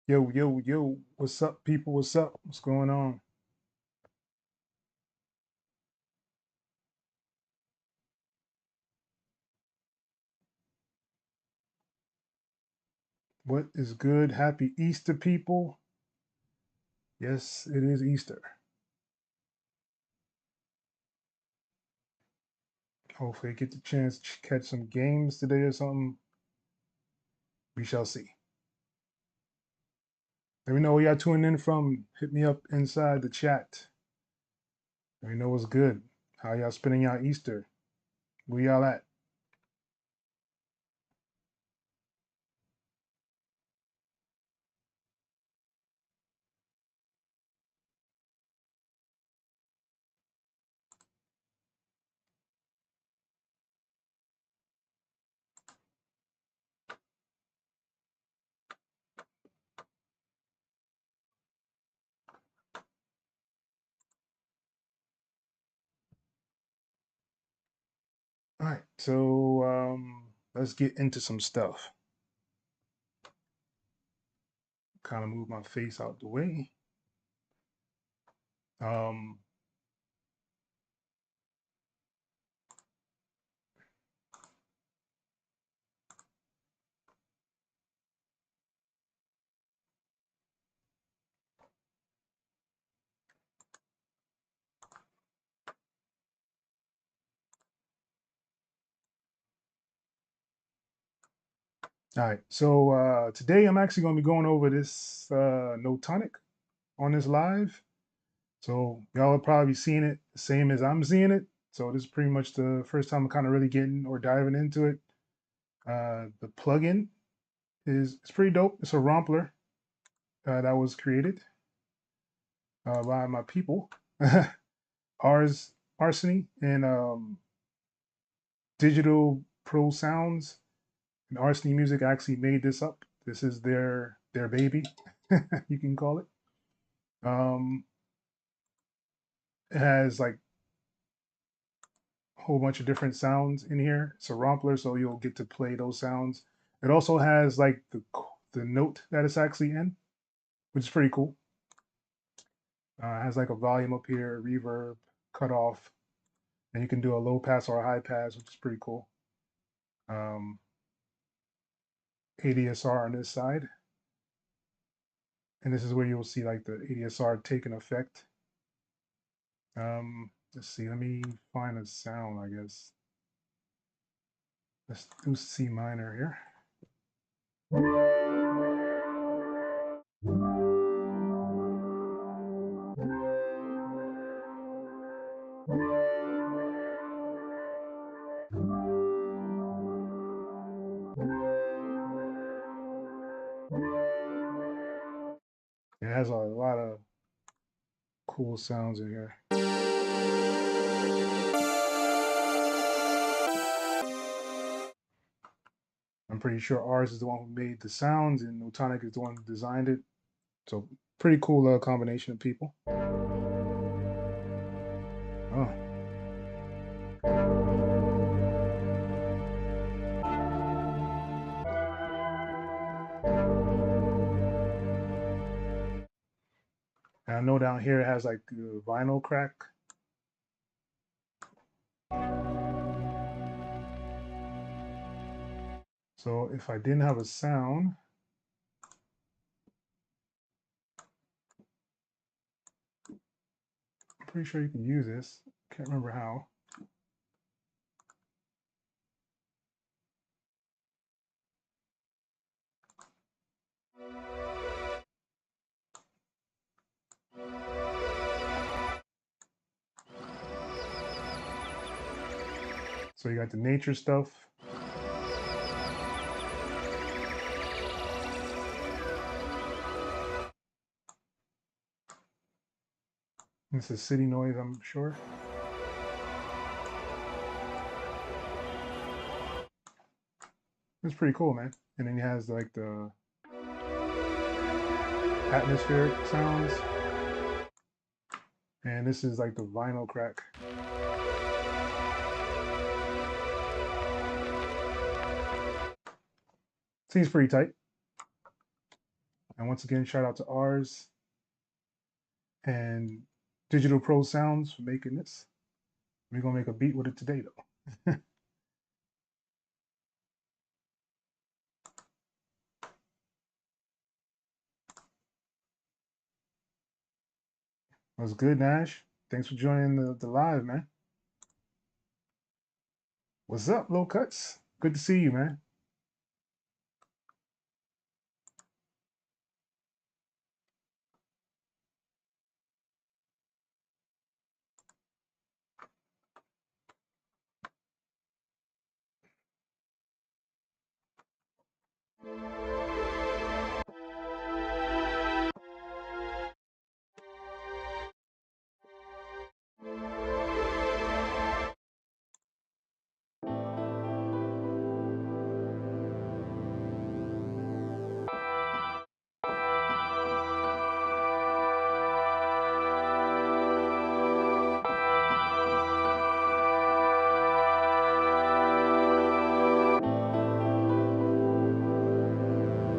Yo, yo, yo, what's up, people? What's up? What's going on? What is good? Happy Easter, people. Yes, it is Easter. Hopefully, I get the chance to catch some games today or something. We shall see. Let me know where y'all tuning in from. Hit me up inside the chat. Let me know what's good. How y'all spending y'all Easter? Where y'all at? All right, so let's get into some stuff. Kind of move my face out the way. Um, all right, so today I'm actually going to be going over this no tonic on this live. So y'all are probably seeing it the same as I'm seeing it. So this is pretty much the first time I'm kind of really getting or diving into it. The plugin is it's pretty dope. It's a rompler that was created by my people, Ars Arseny and Digital Pro Sounds and Arseny Music actually made this up. This is their baby, you can call it. Um, it has like a whole bunch of different sounds in here. It's a rompler, so you'll get to play those sounds. It also has like the note that it's actually in, which is pretty cool. It has like a volume up here, reverb, cutoff, and you can do a low pass or a high pass, which is pretty cool. Um, ADSR on this side, and this is where you'll see like the ADSR taking effect. Let's see, let me find a sound, I guess. Let's do C minor here. It has a lot of cool sounds in here. I'm pretty sure Ars is the one who made the sounds, and Notonic is the one who designed it. So pretty cool combination of people. Oh, and I know down here it has like vinyl crack. So if I didn't have a sound, I'm pretty sure you can use this. Can't remember how. So you got the nature stuff. This is city noise, I'm sure. It's pretty cool, man. And then it has like the atmospheric sounds. And this is like the vinyl crack. Seems pretty tight. And once again, shout out to Rs and Digital Pro Sounds for making this. We're gonna make a beat with it today, though. What's good, Nash? Thanks for joining the live, man. What's up, Low Cuts? Good to see you, man.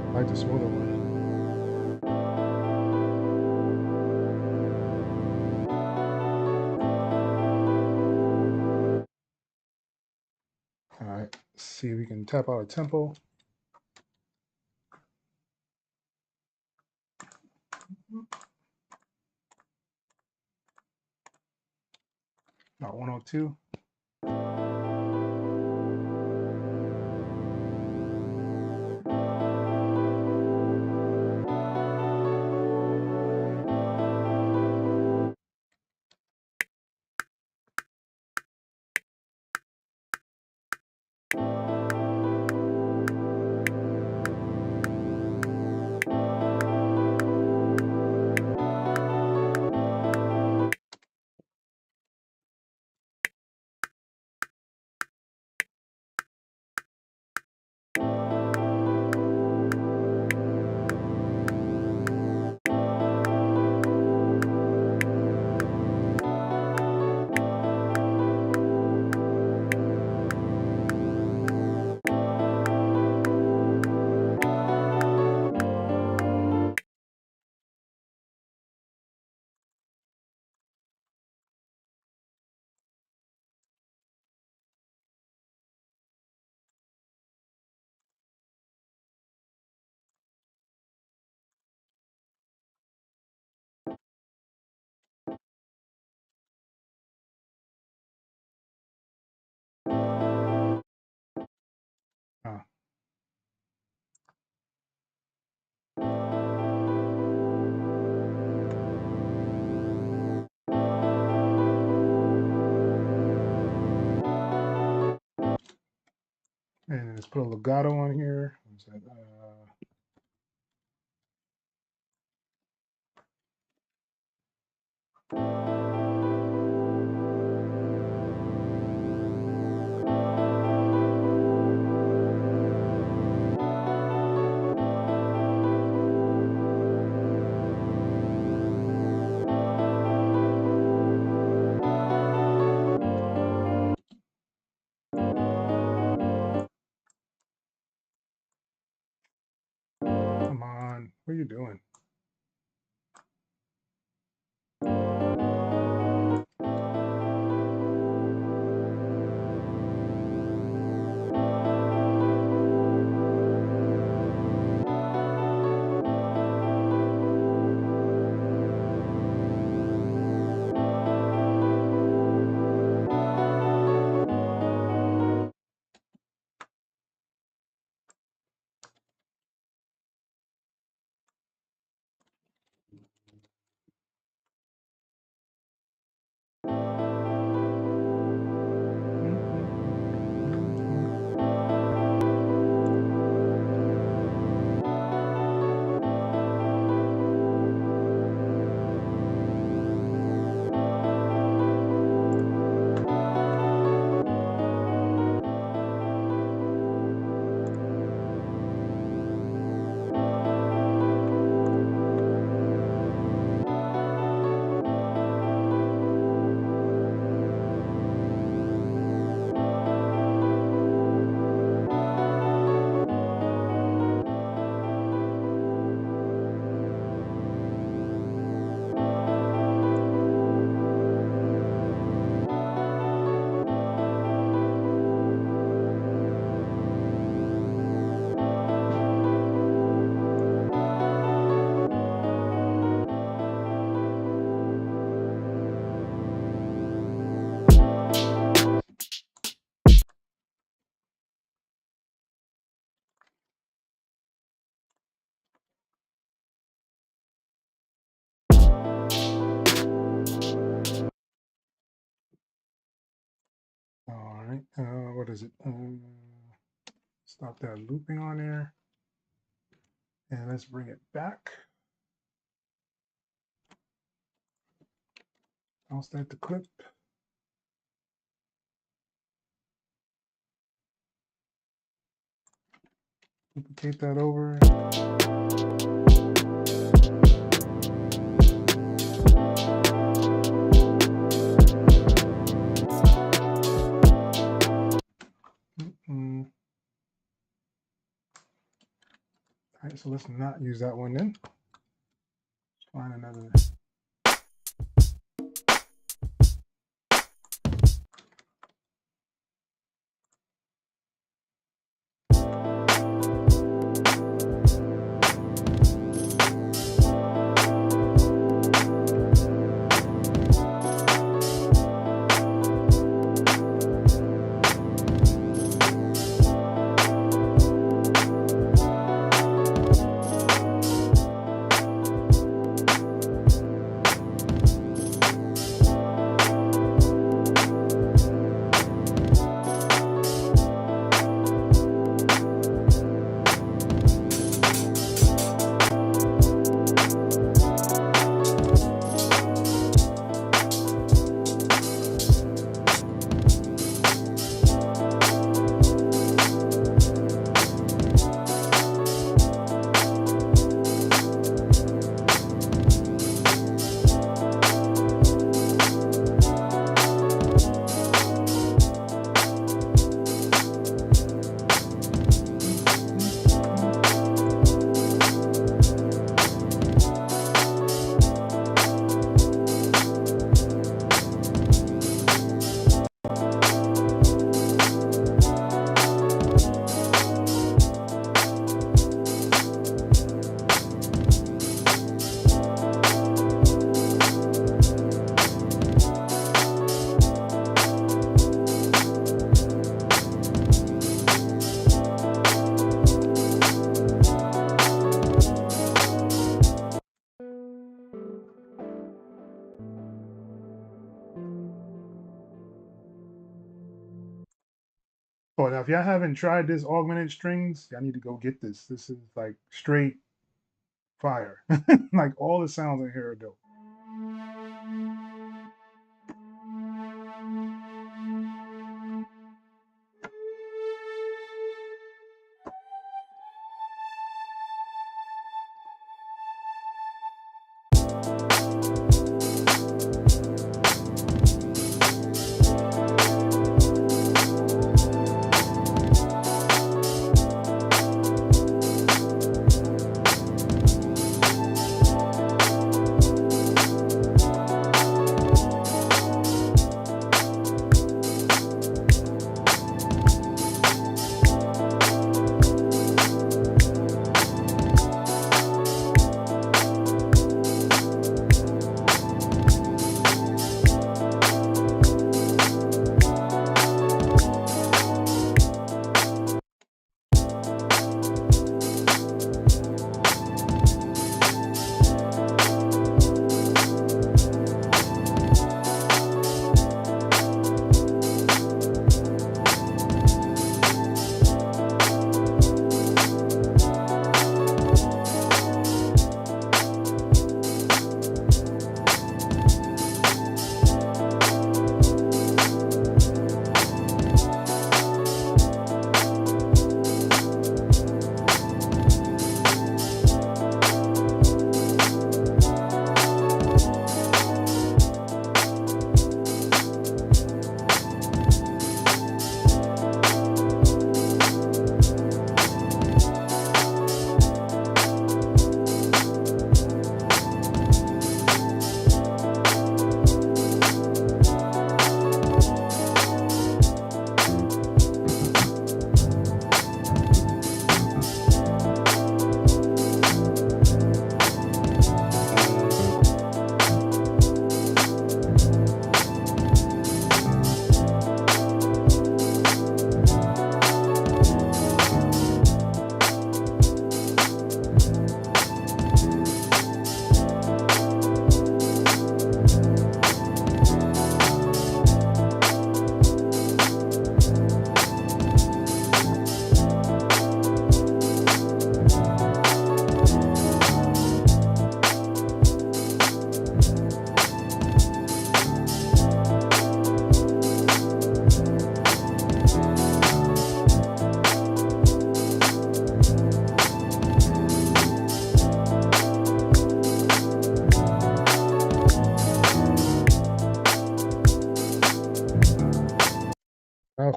I like the smoother one. All right, let's see if we can tap out a tempo. About 102. Ah, and let's put a legato on here. What's that? Come on, what are you doing? because it stop that looping on there. And let's bring it back. I'll start the clip. Duplicate that over. All right, so let's not use that one then. Let's find another. Oh, now if y'all haven't tried this augmented strings, y'all need to go get this. This is like straight fire. Like all the sounds in here are dope.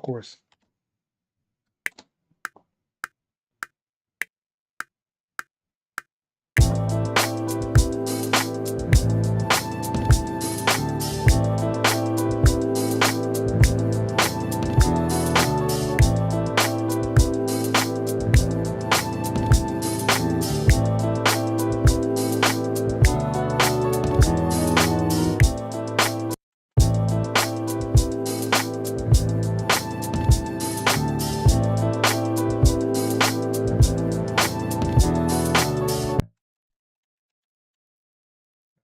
course.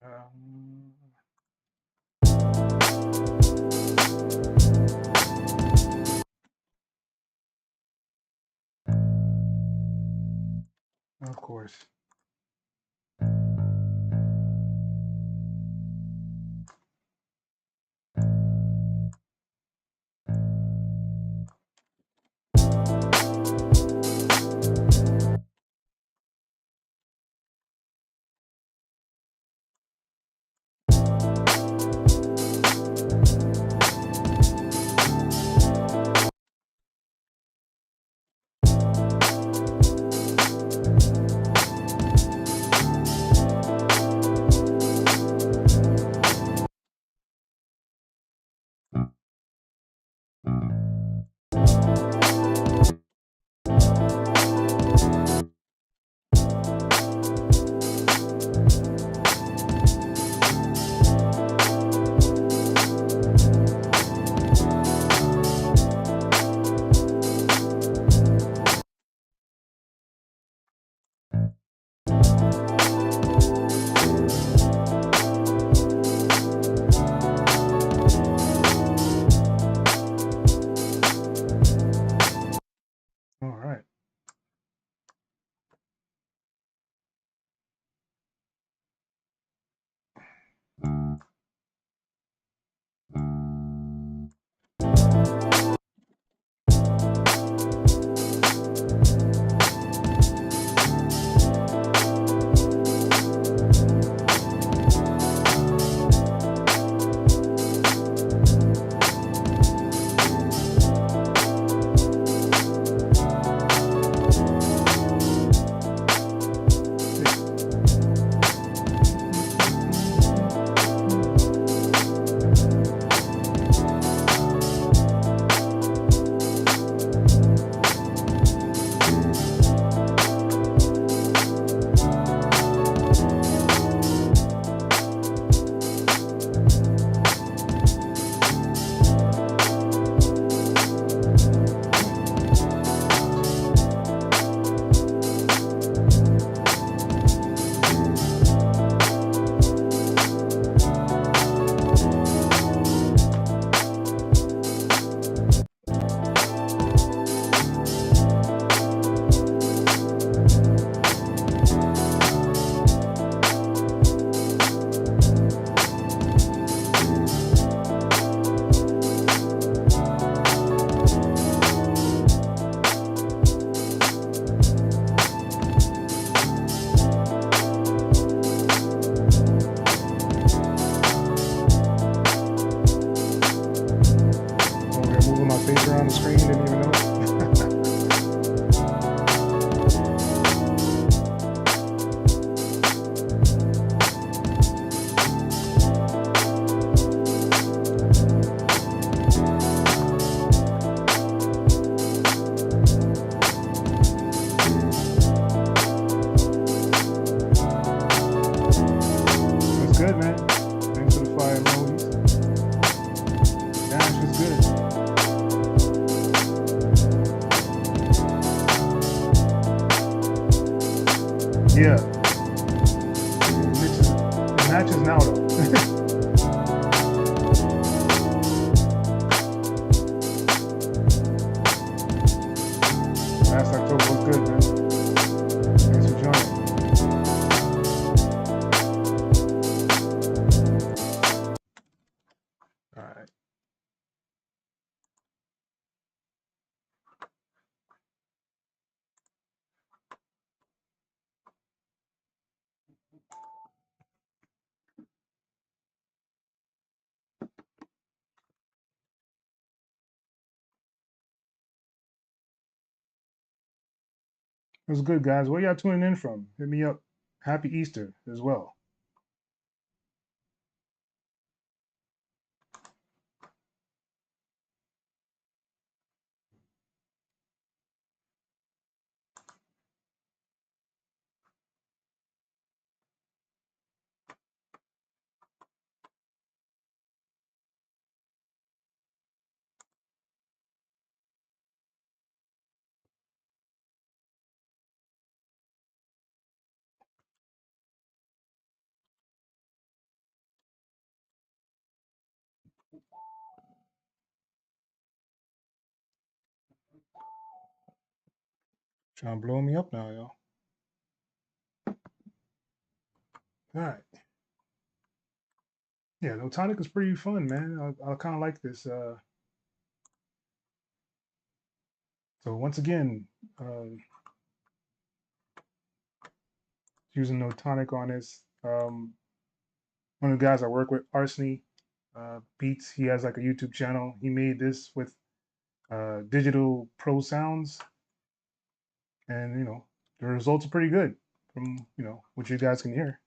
Um, of course. All right. Over here moving my face around the screen, didn't even know. That's good, man. Thanks for the fire emojis. Dash is good. Yeah. It matches now though. Last October was good, man. Thanks for joining. All right. What's good, guys? Where y'all tuning in from? Hit me up. Happy Easter as well. Trying to blow me up now, y'all. All right. Yeah, no tonic is pretty fun, man. I kind of like this. So once again, using no tonic on this. One of the guys I work with, Arseny Beats, he has like a YouTube channel. He made this with digital pro sounds, and the results are pretty good from what you guys can hear.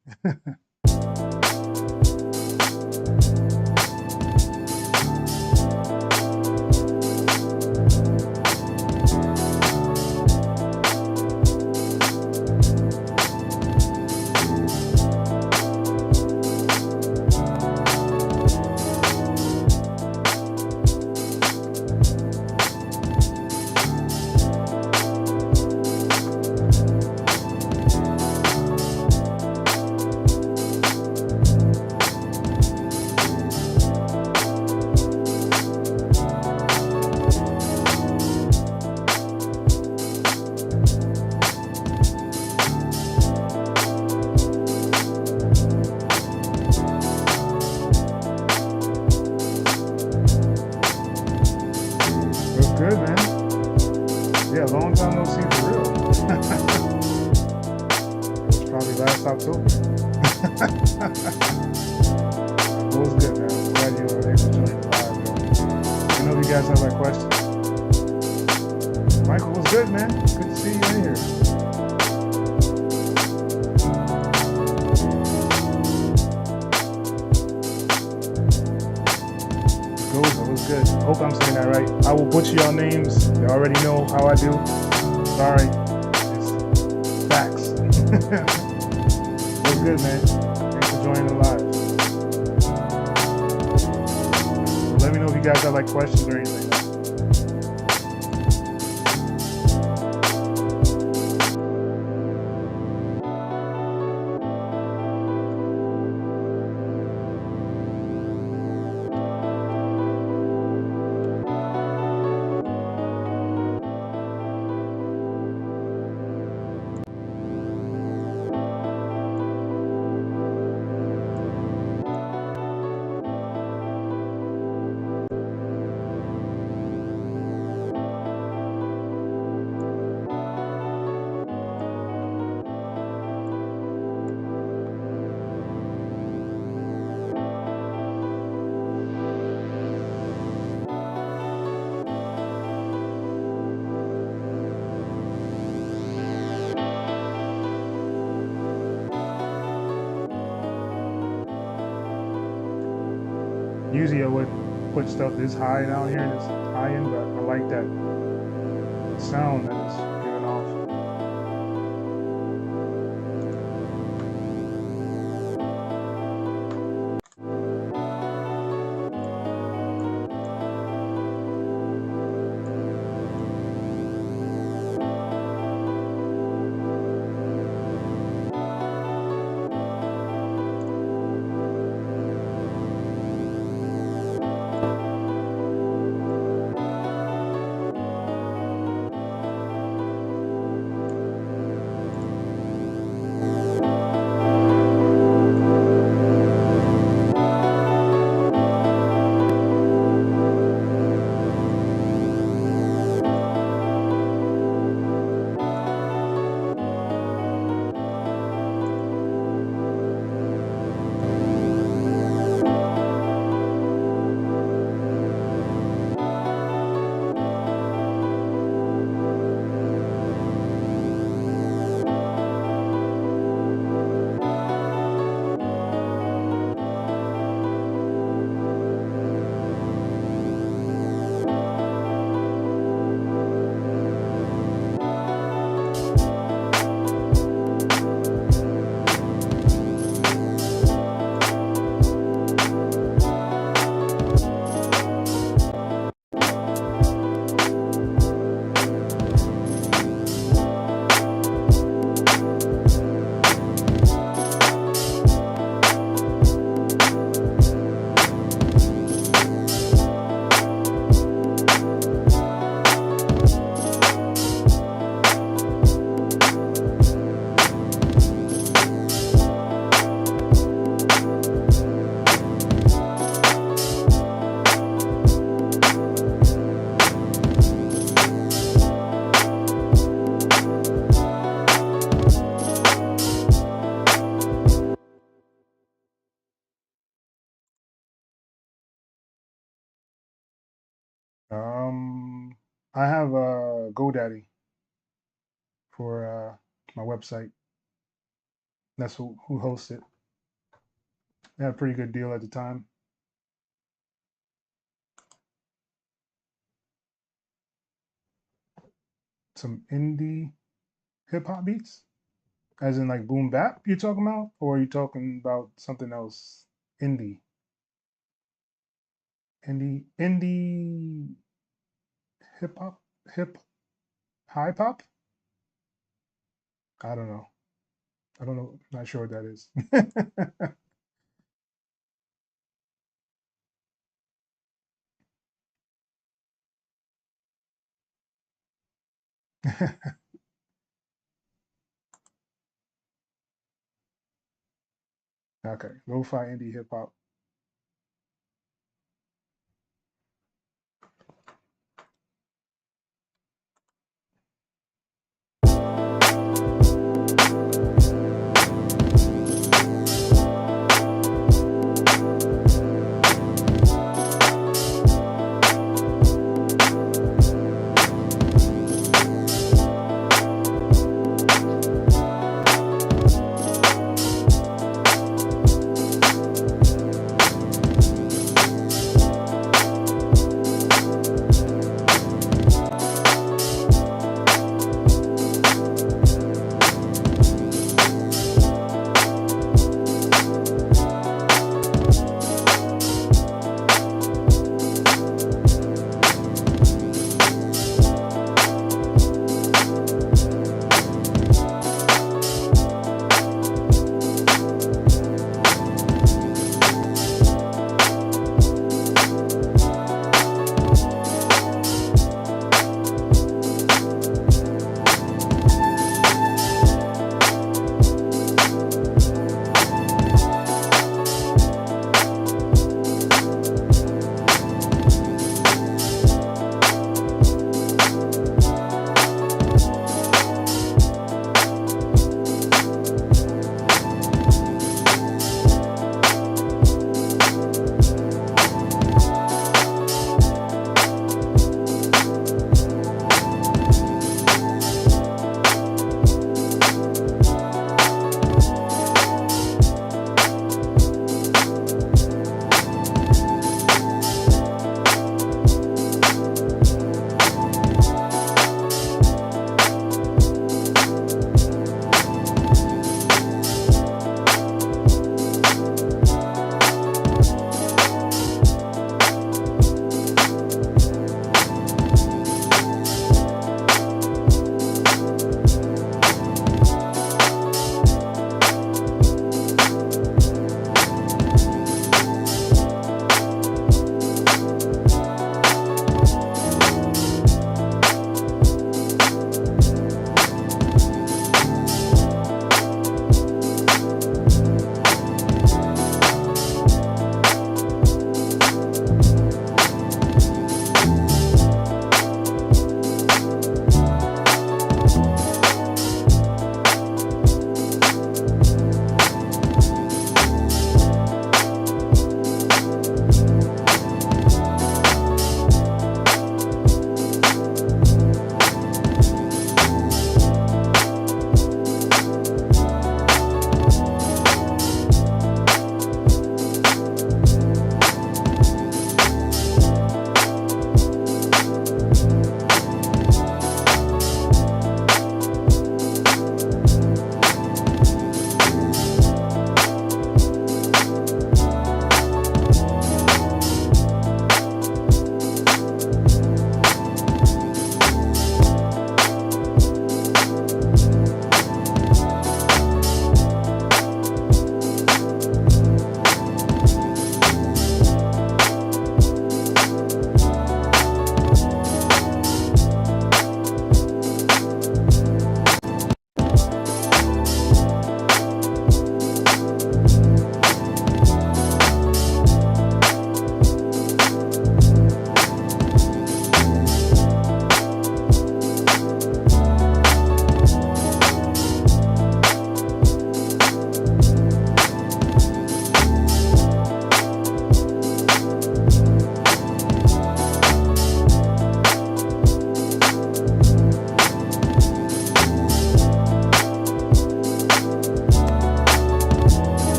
Good, man. Yeah, long time no see for real. It was probably last October. It was good, man. I'm glad you were able to join the live, though. I know you guys have like questions. Michael, what's good, man? Good to see you in here. Goza, what's good? Hope I'm saying that right. I will butcher your names. You already know how I do. Sorry. It's facts. What's good, man? Thanks for joining the live. So let me know if you guys have like questions or anything. Usually I wouldn't put stuff this high down here, this high end, but I like that sound that it's giving off. GoDaddy for my website. That's who hosts it. They had a pretty good deal at the time. Some indie hip hop beats, as in like boom bap. You're talking about, or are you talking about something else? Indie, indie hip hop, hip hop. I don't know. I don't know. Not sure what that is. Okay, lo-fi indie hip hop.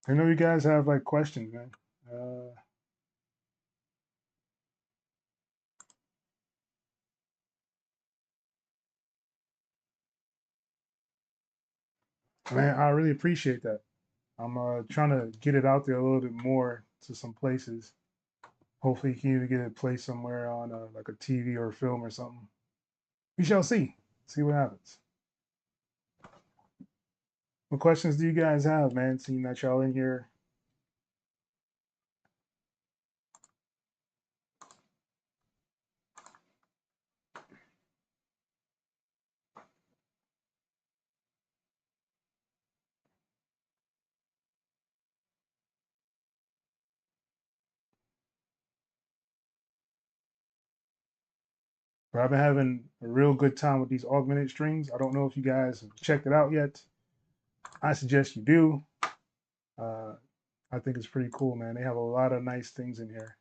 I know you guys have like questions, man. Uh, Man, I really appreciate that. I'm trying to get it out there a little bit more to some places. Hopefully, you can even get it placed somewhere on like a TV or a film or something. We shall see. See what happens. What questions do you guys have, man? Seeing that y'all in here. But I've been having a real good time with these augmented strings. I don't know if you guys have checked it out yet. I suggest you do. Uh, I think it's pretty cool, man. They have a lot of nice things in here.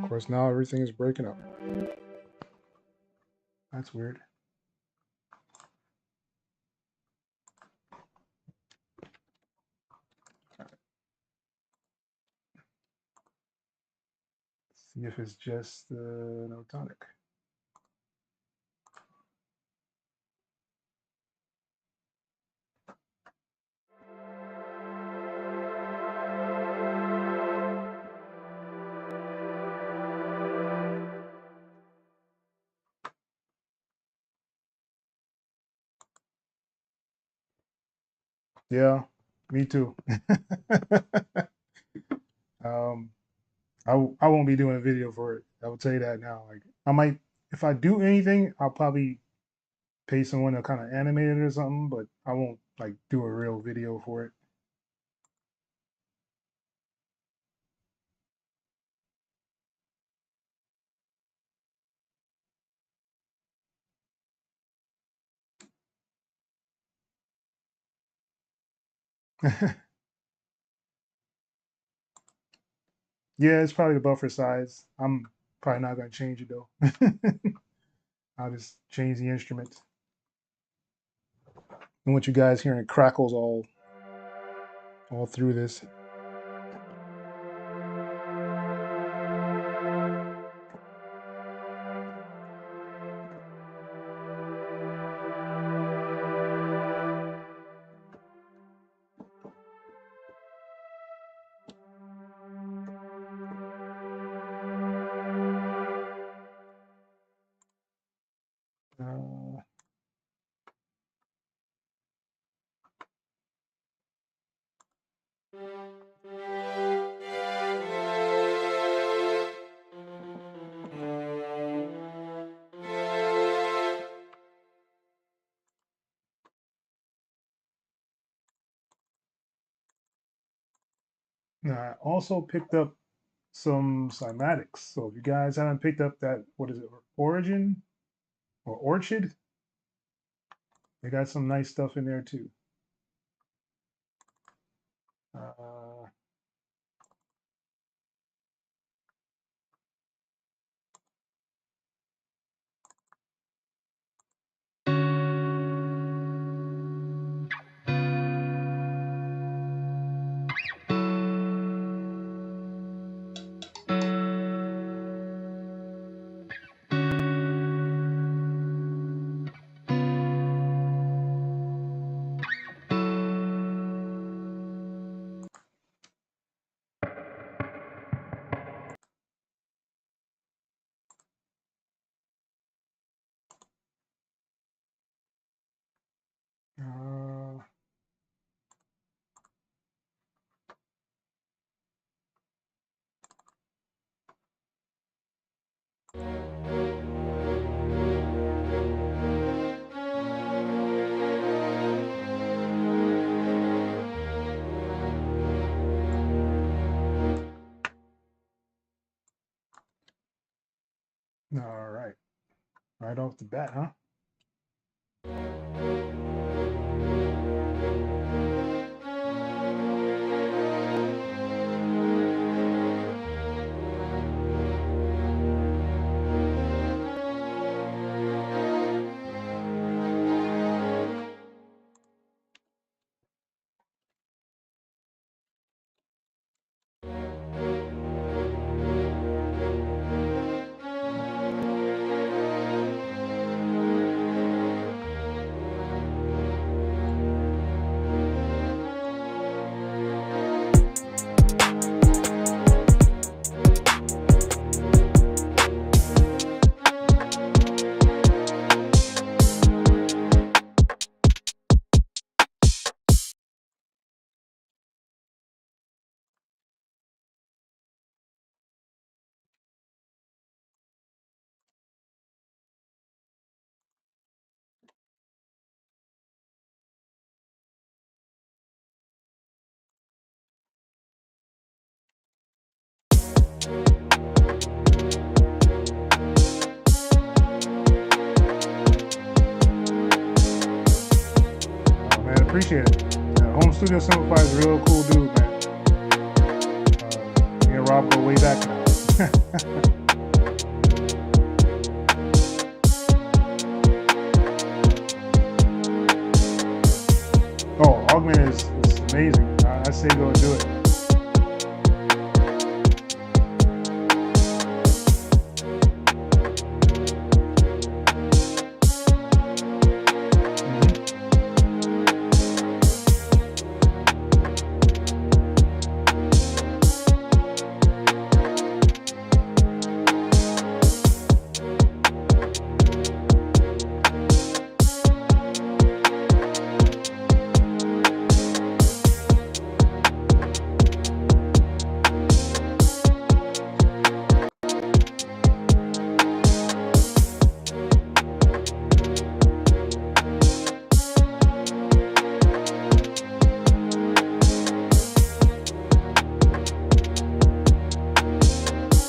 Of course, now everything is breaking up. That's weird. See if it's just no tonic. Yeah, me too. um, I won't be doing a video for it. I will tell you that now. Like I might, if I do anything, I'll probably pay someone to kind of animate it or something, but I won't like do a real video for it. Yeah, it's probably the buffer size. I'm probably not gonna change it though. I'll just change the instrument. I want you guys hearing crackles all through this. Uh, Now, I also picked up some cymatics. So if you guys haven't picked up that, what is it, Origin or Orchid? They got some nice stuff in there too. Uh, All right. Right off the bat, huh? Oh man, appreciate it. Home Studio Simplify is a real cool dude, man. Me and Rob go way back now. Oh, Augmented is amazing. I say go and do it.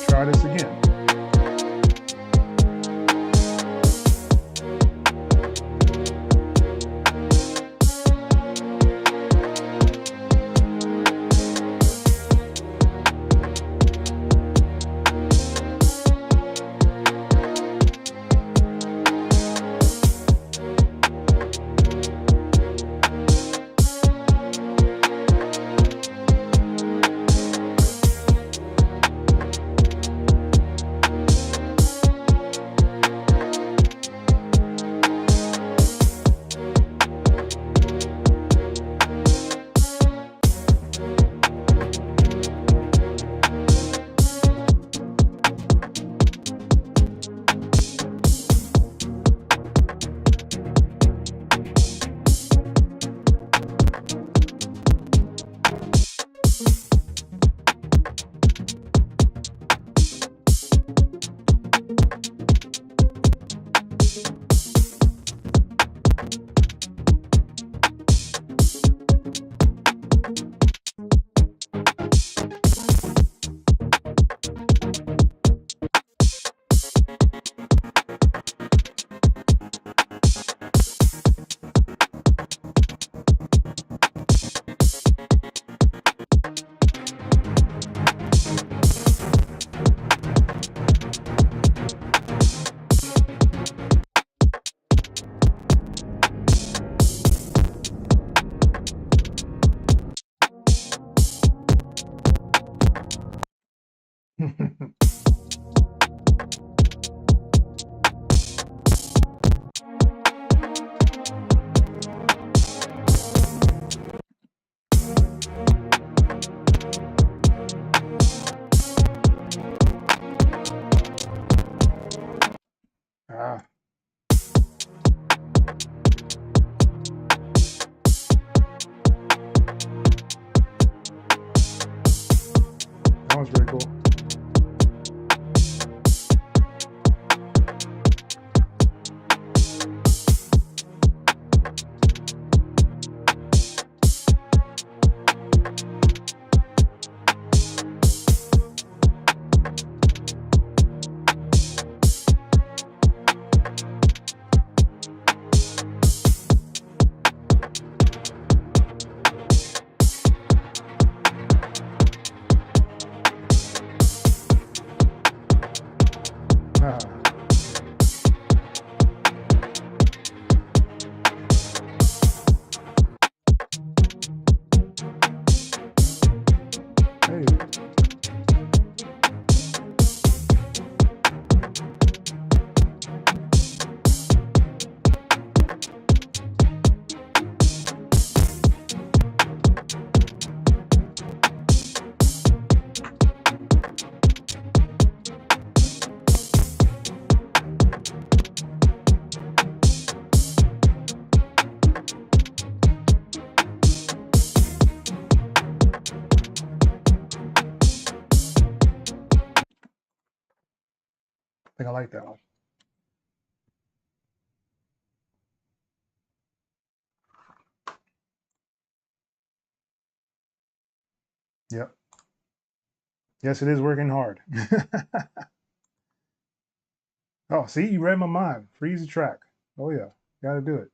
Try this again. Ah, that was very cool. think I like that one. Yep. Yes, it is working hard. Oh, see, you read my mind. Freeze the track. Oh yeah, gotta do it.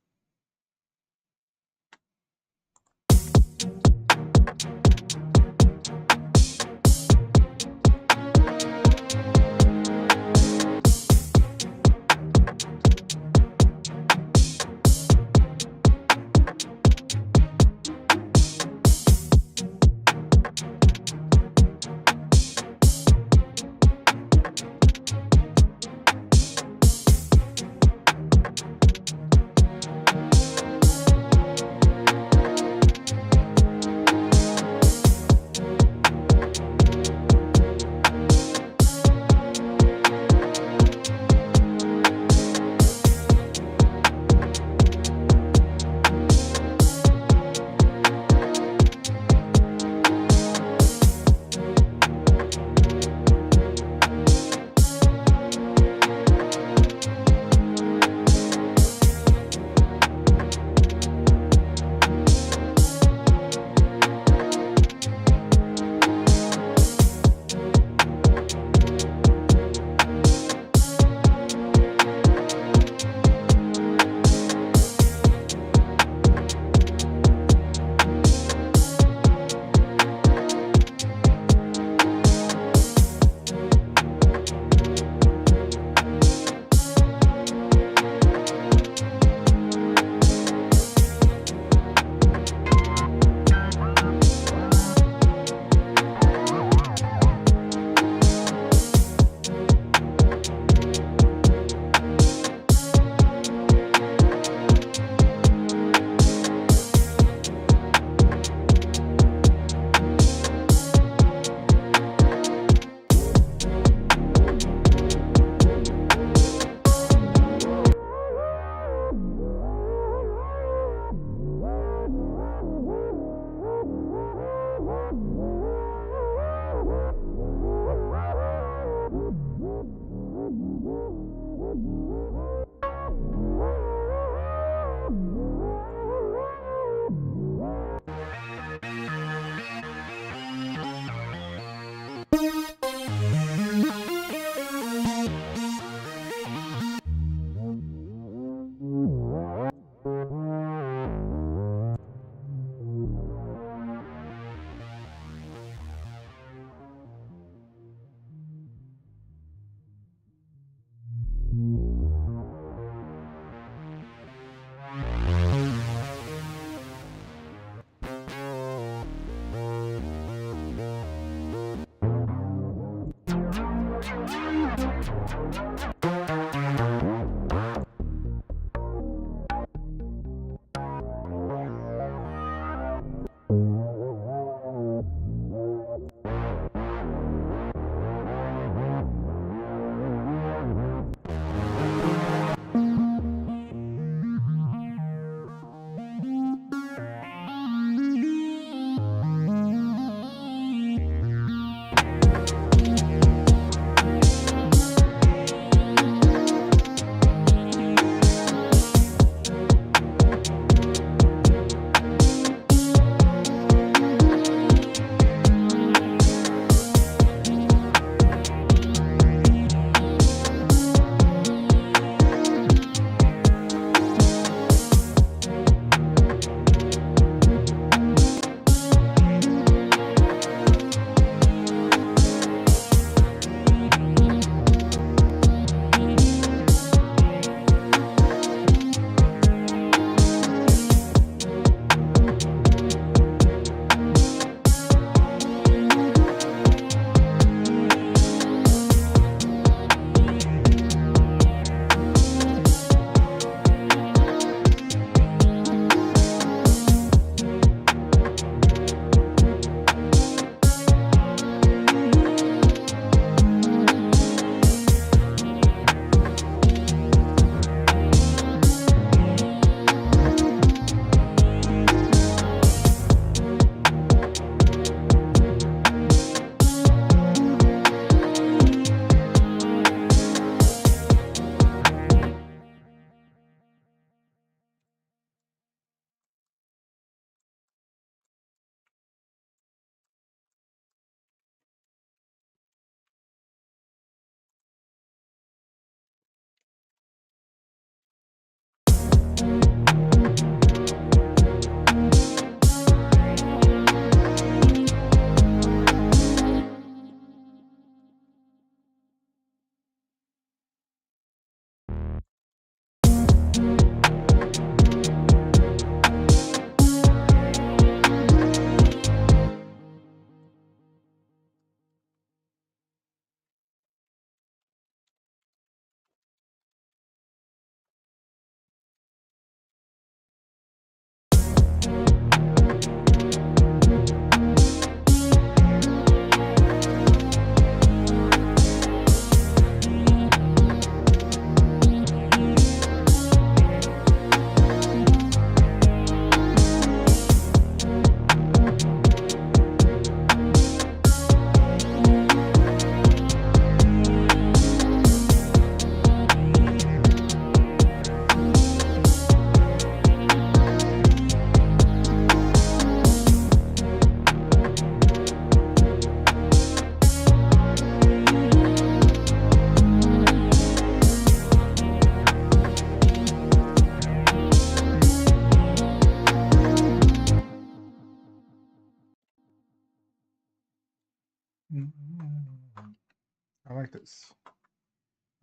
I like this.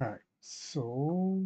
All right, so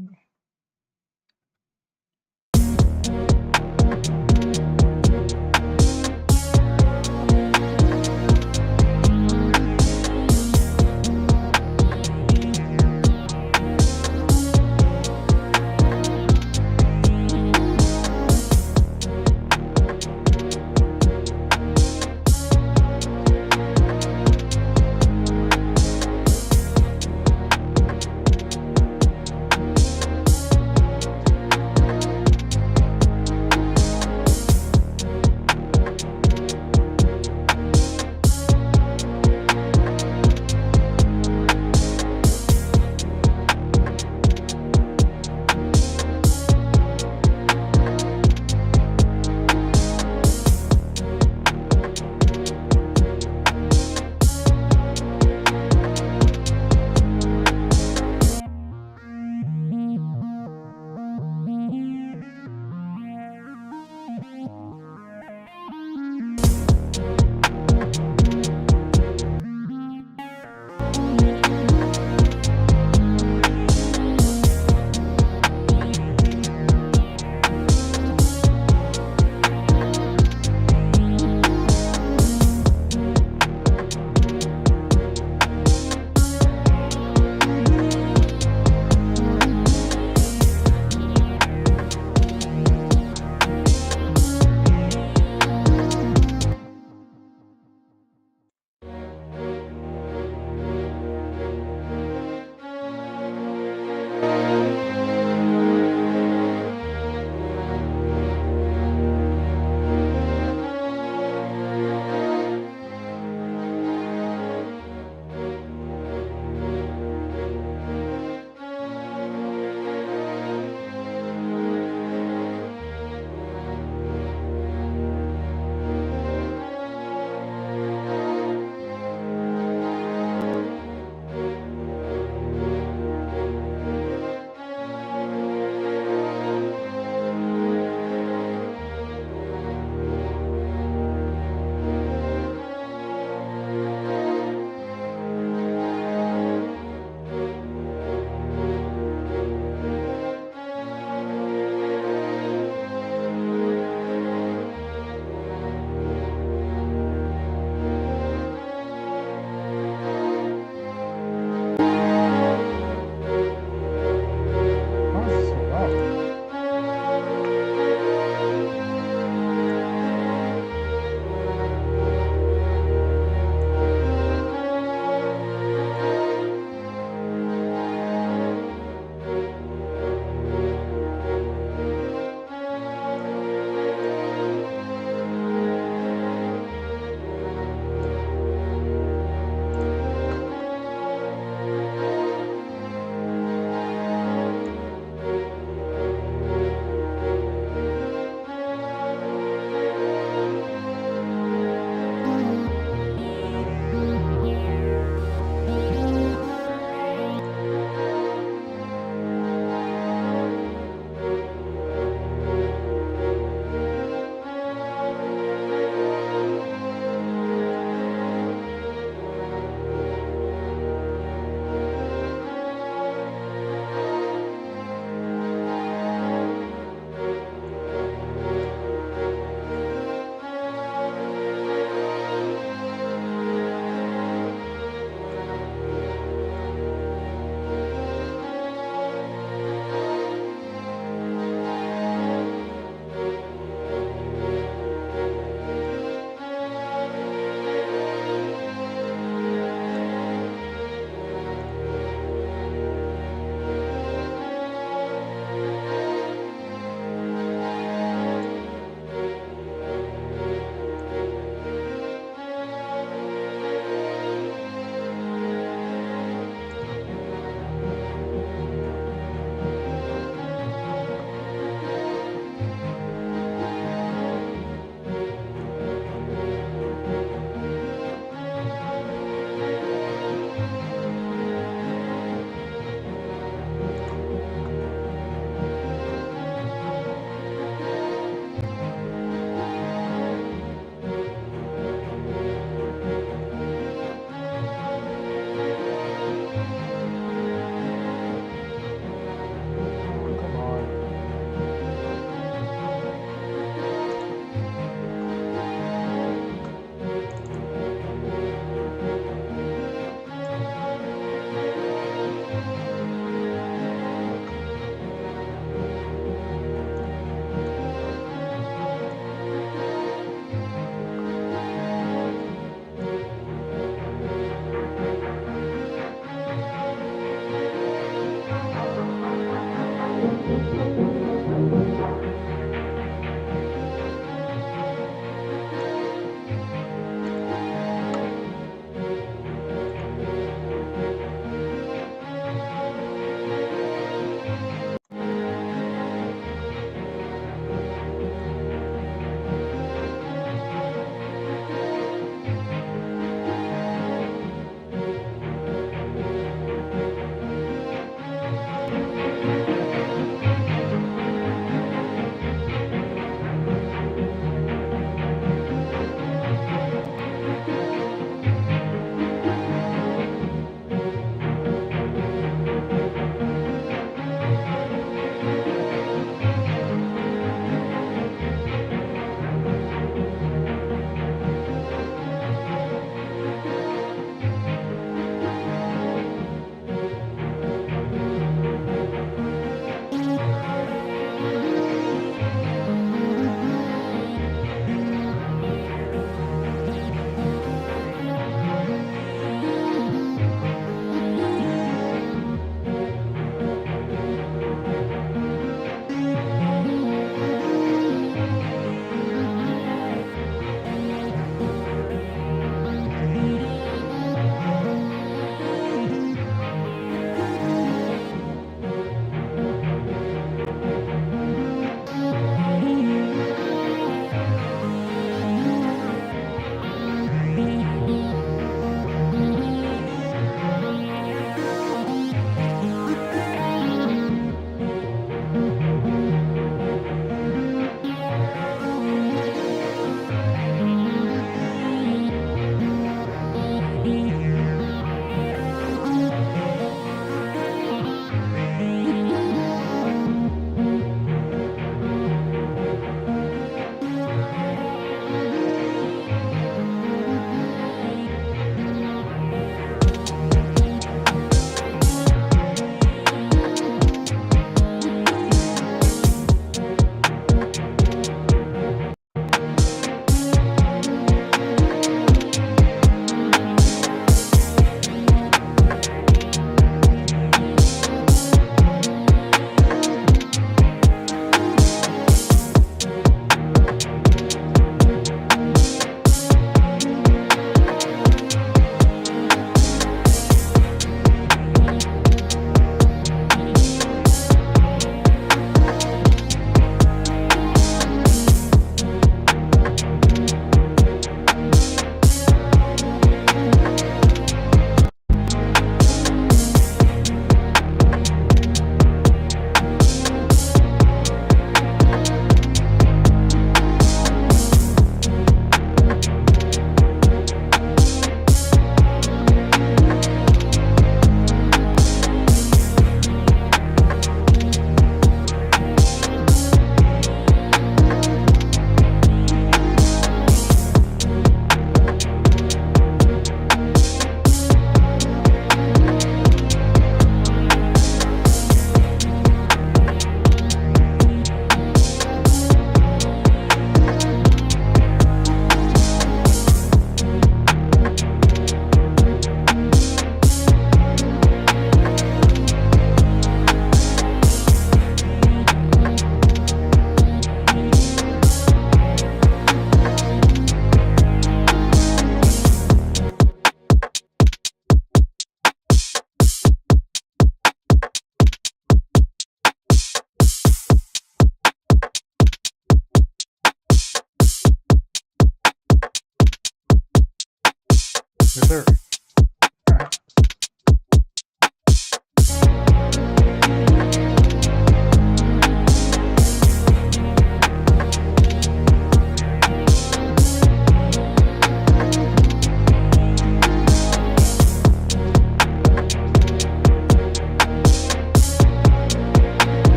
Yes, sir.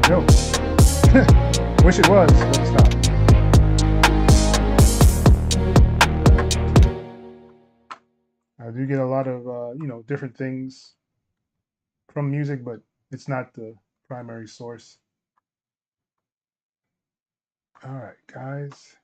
No. Wish it was, but it's not. I do get a lot of different things from music, but it's not the primary source. All right, guys.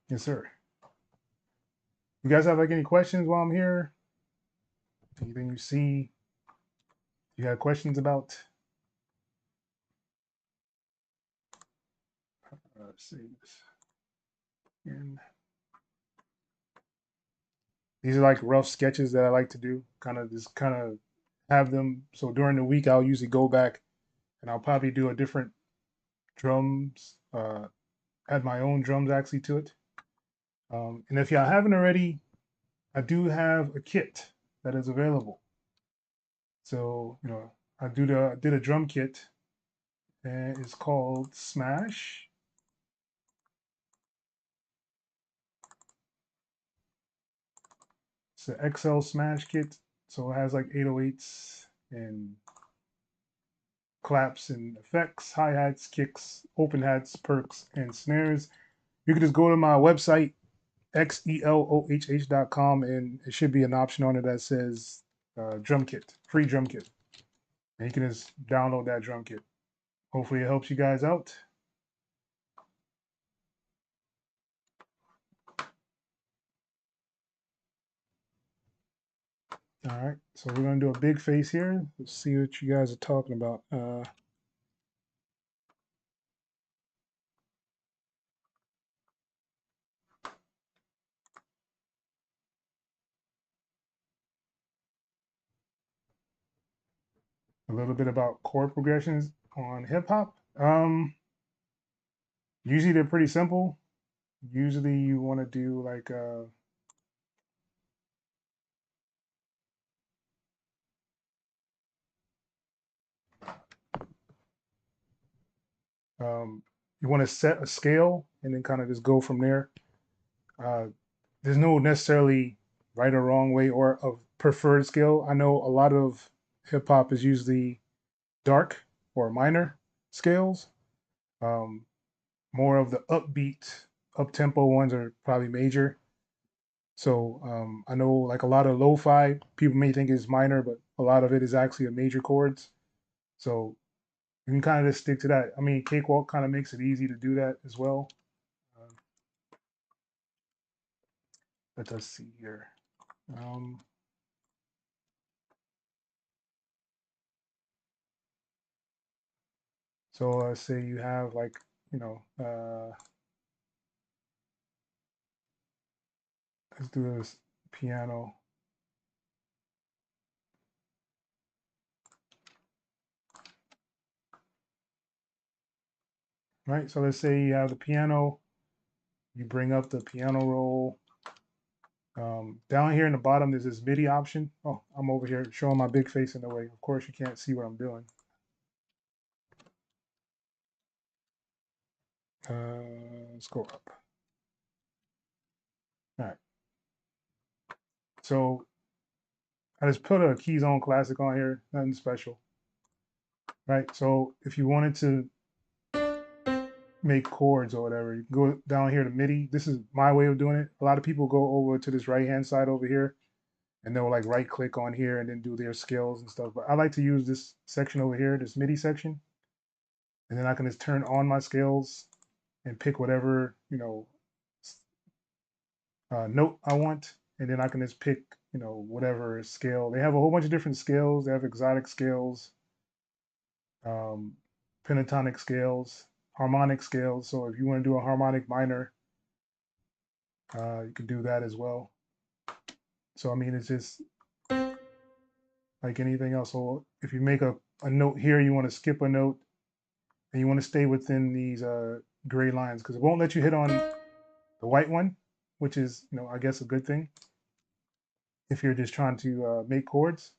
Yes, sir. You guys have like any questions while I'm here? Anything you see? You got questions about? Let's see this. And these are like rough sketches that I like to do. Kind of have them. So during the week, I'll usually go back and I'll probably do a different drums. Add my own drums actually to it. And if y'all haven't already, I do have a kit that is available. So I did a drum kit, and it's called Smash. It's an XL Smash kit, so it has like 808s and claps and effects, hi hats, kicks, open hats, perks, and snares. You can just go to my website xelohh.com, and it should be an option on it that says drum kit, free drum kit, and you can just download that drum kit. Hopefully, it helps you guys out. All right, so we're gonna do a big face here. Let's see what you guys are talking about. A little bit about chord progressions on hip hop. Usually they're pretty simple. Usually you want to do like you want to set a scale and then kind of just go from there. Uh, there's no necessarily right or wrong way or a preferred scale. I know a lot of hip hop is usually dark or minor scales. Um, More of the upbeat, up tempo ones are probably major. So I know like a lot of lo-fi people may think is minor, but a lot of it is actually a major chords. So you can kind of just stick to that. I mean, Cakewalk kind of makes it easy to do that as well. Uh, let us see here. Um, So say you have like, you know, let's do this piano. Right, so let's say you have the piano, you bring up the piano roll. Down here in the bottom, there's this MIDI option. Oh, I'm over here showing my big face in the way. Of course, you can't see what I'm doing. Let's go up. All right. So I just put a Keyzone Classic on here, nothing special. Right. So if you wanted to make chords or whatever, you go down here to MIDI. This is my way of doing it. A lot of people go over to this right hand side over here and they'll like right click on here and then do their scales and stuff. But I like to use this section over here, this MIDI section. And then I can just turn on my scales and pick whatever, note I want. And then I can just pick, whatever scale. They have a whole bunch of different scales. They have exotic scales, um, pentatonic scales, harmonic scales. So if you want to do a harmonic minor, you can do that as well. So, I mean, it's just like anything else. So if you make a note here, you want to skip a note and you want to stay within these gray lines because it won't let you hit on the white one, which is, I guess a good thing if you're just trying to make chords.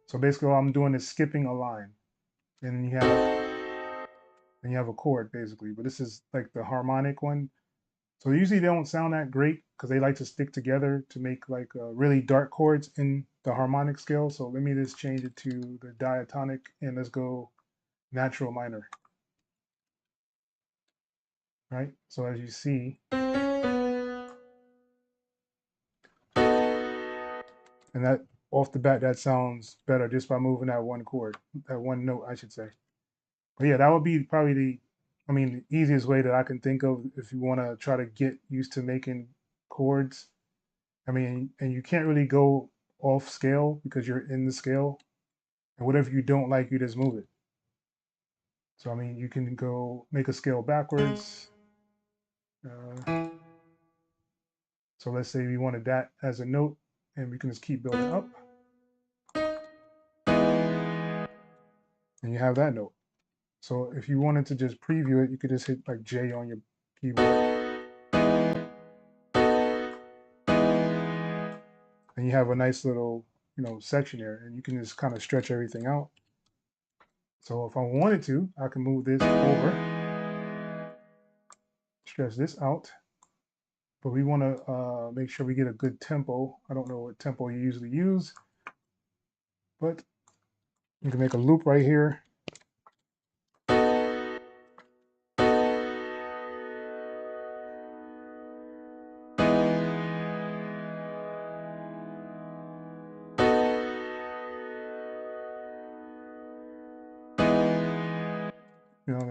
So basically all I'm doing is skipping a line and you have a chord basically, but this is like the harmonic one. So usually they don't sound that great because they like to stick together to make like really dark chords in the harmonic scale. So let me just change it to the diatonic and let's go natural minor. Right. So as you see, and that off the bat, that sounds better just by moving that one chord, that one note, I should say. But yeah, that would be probably the easiest way that I can think of if you want to try to get used to making chords. I mean, and you can't really go off scale because you're in the scale. And whatever you don't like, you just move it. So, I mean, you can go make a scale backwards. Uh, so let's say we wanted that as a note, and we can just keep building up. And you have that note. So if you wanted to just preview it, you could just hit like J on your keyboard. And you have a nice little, section there, and you can just kind of stretch everything out. So if I wanted to, I can move this over, stretch this out, but we want to make sure we get a good tempo. I don't know what tempo you usually use, but you can make a loop right here.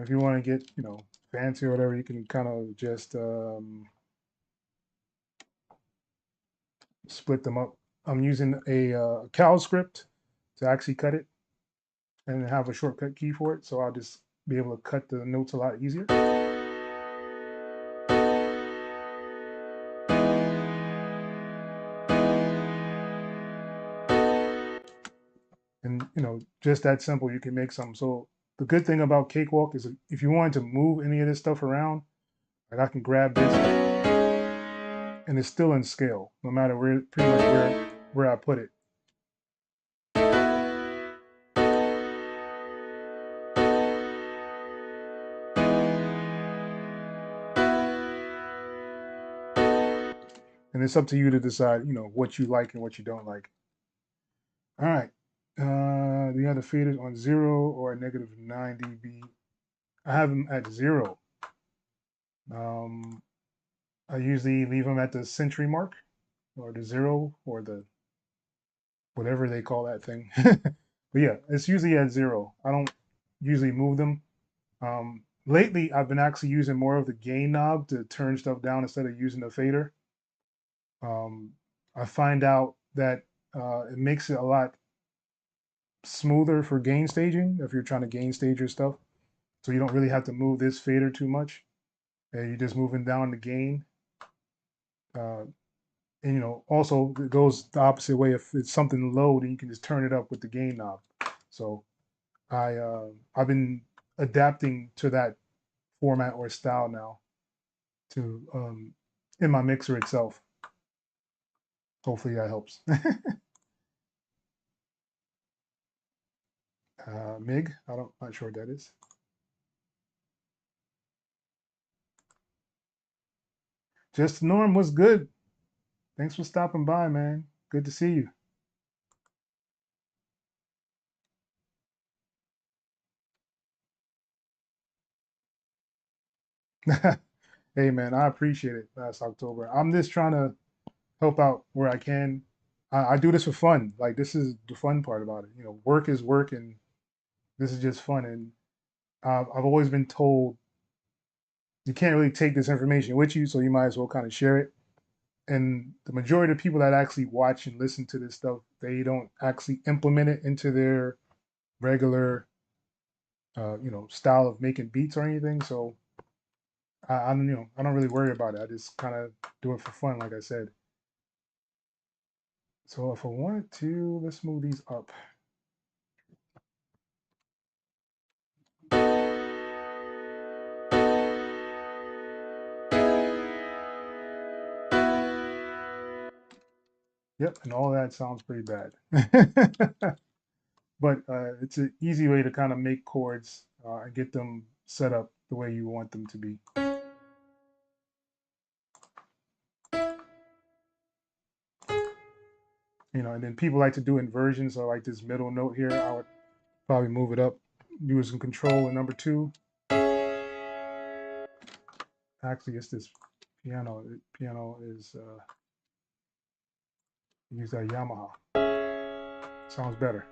If you want to get, fancy or whatever, you can kind of just split them up. I'm using a Cal script to actually cut it and have a shortcut key for it. So I'll just be able to cut the notes a lot easier. And, just that simple, you can make some. So the good thing about Cakewalk is if you wanted to move any of this stuff around, like I can grab this and it's still in scale, no matter pretty much where I put it. And it's up to you to decide, what you like and what you don't like. All right. The other faders on 0 or -9 dB. I have them at 0. Um, I usually leave them at the century mark or the 0 or the whatever they call that thing. But yeah, it's usually at 0. I don't usually move them. Lately, I've been actually using more of the gain knob to turn stuff down instead of using the fader. I find out that it makes it a lot smoother for gain staging if you're trying to gain stage your stuff. So you don't really have to move this fader too much. And you're just moving down the gain. Uh, and also it goes the opposite way. If it's something low, then you can just turn it up with the gain knob. So I've been adapting to that format or style now to in my mixer itself. Hopefully that helps. MIG, not sure what that is. Just Norm, what's good? Thanks for stopping by, man. Good to see you. Hey, man, I appreciate it last October. I'm just trying to help out where I can. I do this for fun. Like, this is the fun part about it. Work is work, and this is just fun. And I've always been told you can't really take this information with you, so you might as well kind of share it. And the majority of people that actually watch and listen to this stuff, they don't actually implement it into their regular, style of making beats or anything. So I don't really worry about it. I just kind of do it for fun, like I said. So if I wanted to, let's move these up. Yep, and all that sounds pretty bad. But it's an easy way to kind of make chords and get them set up the way you want them to be. And then people like to do inversions, so like this middle note here, I would probably move it up, using control and number 2. Actually, it's this piano. Piano is use that Yamaha. Sounds better.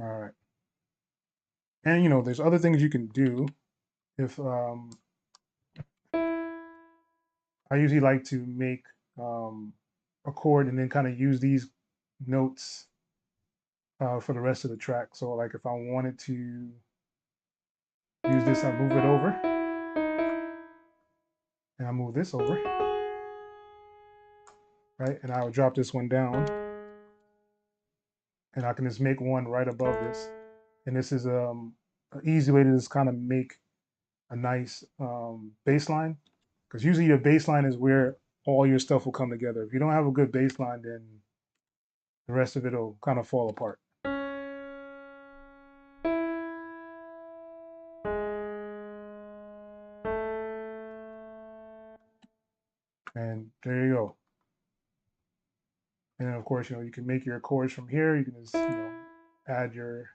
All right. And there's other things you can do. If I usually like to make a chord and then kind of use these notes for the rest of the track. So like if I wanted to use this, I move it over, and I move this over, right? And I would drop this one down, and I can just make one right above this. And this is an easy way to just kind of make a nice bass line, because usually your bass line is where all your stuff will come together. If you don't have a good bass line, then the rest of it will kind of fall apart. And there you go. And then of course, you can make your chords from here. You can just, add your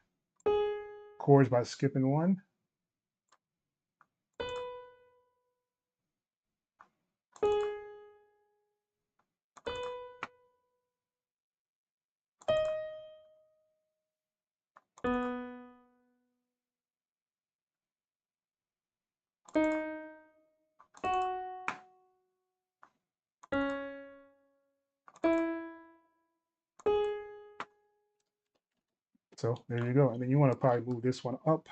chords by skipping one. So there you go. And then you want to probably move this one up.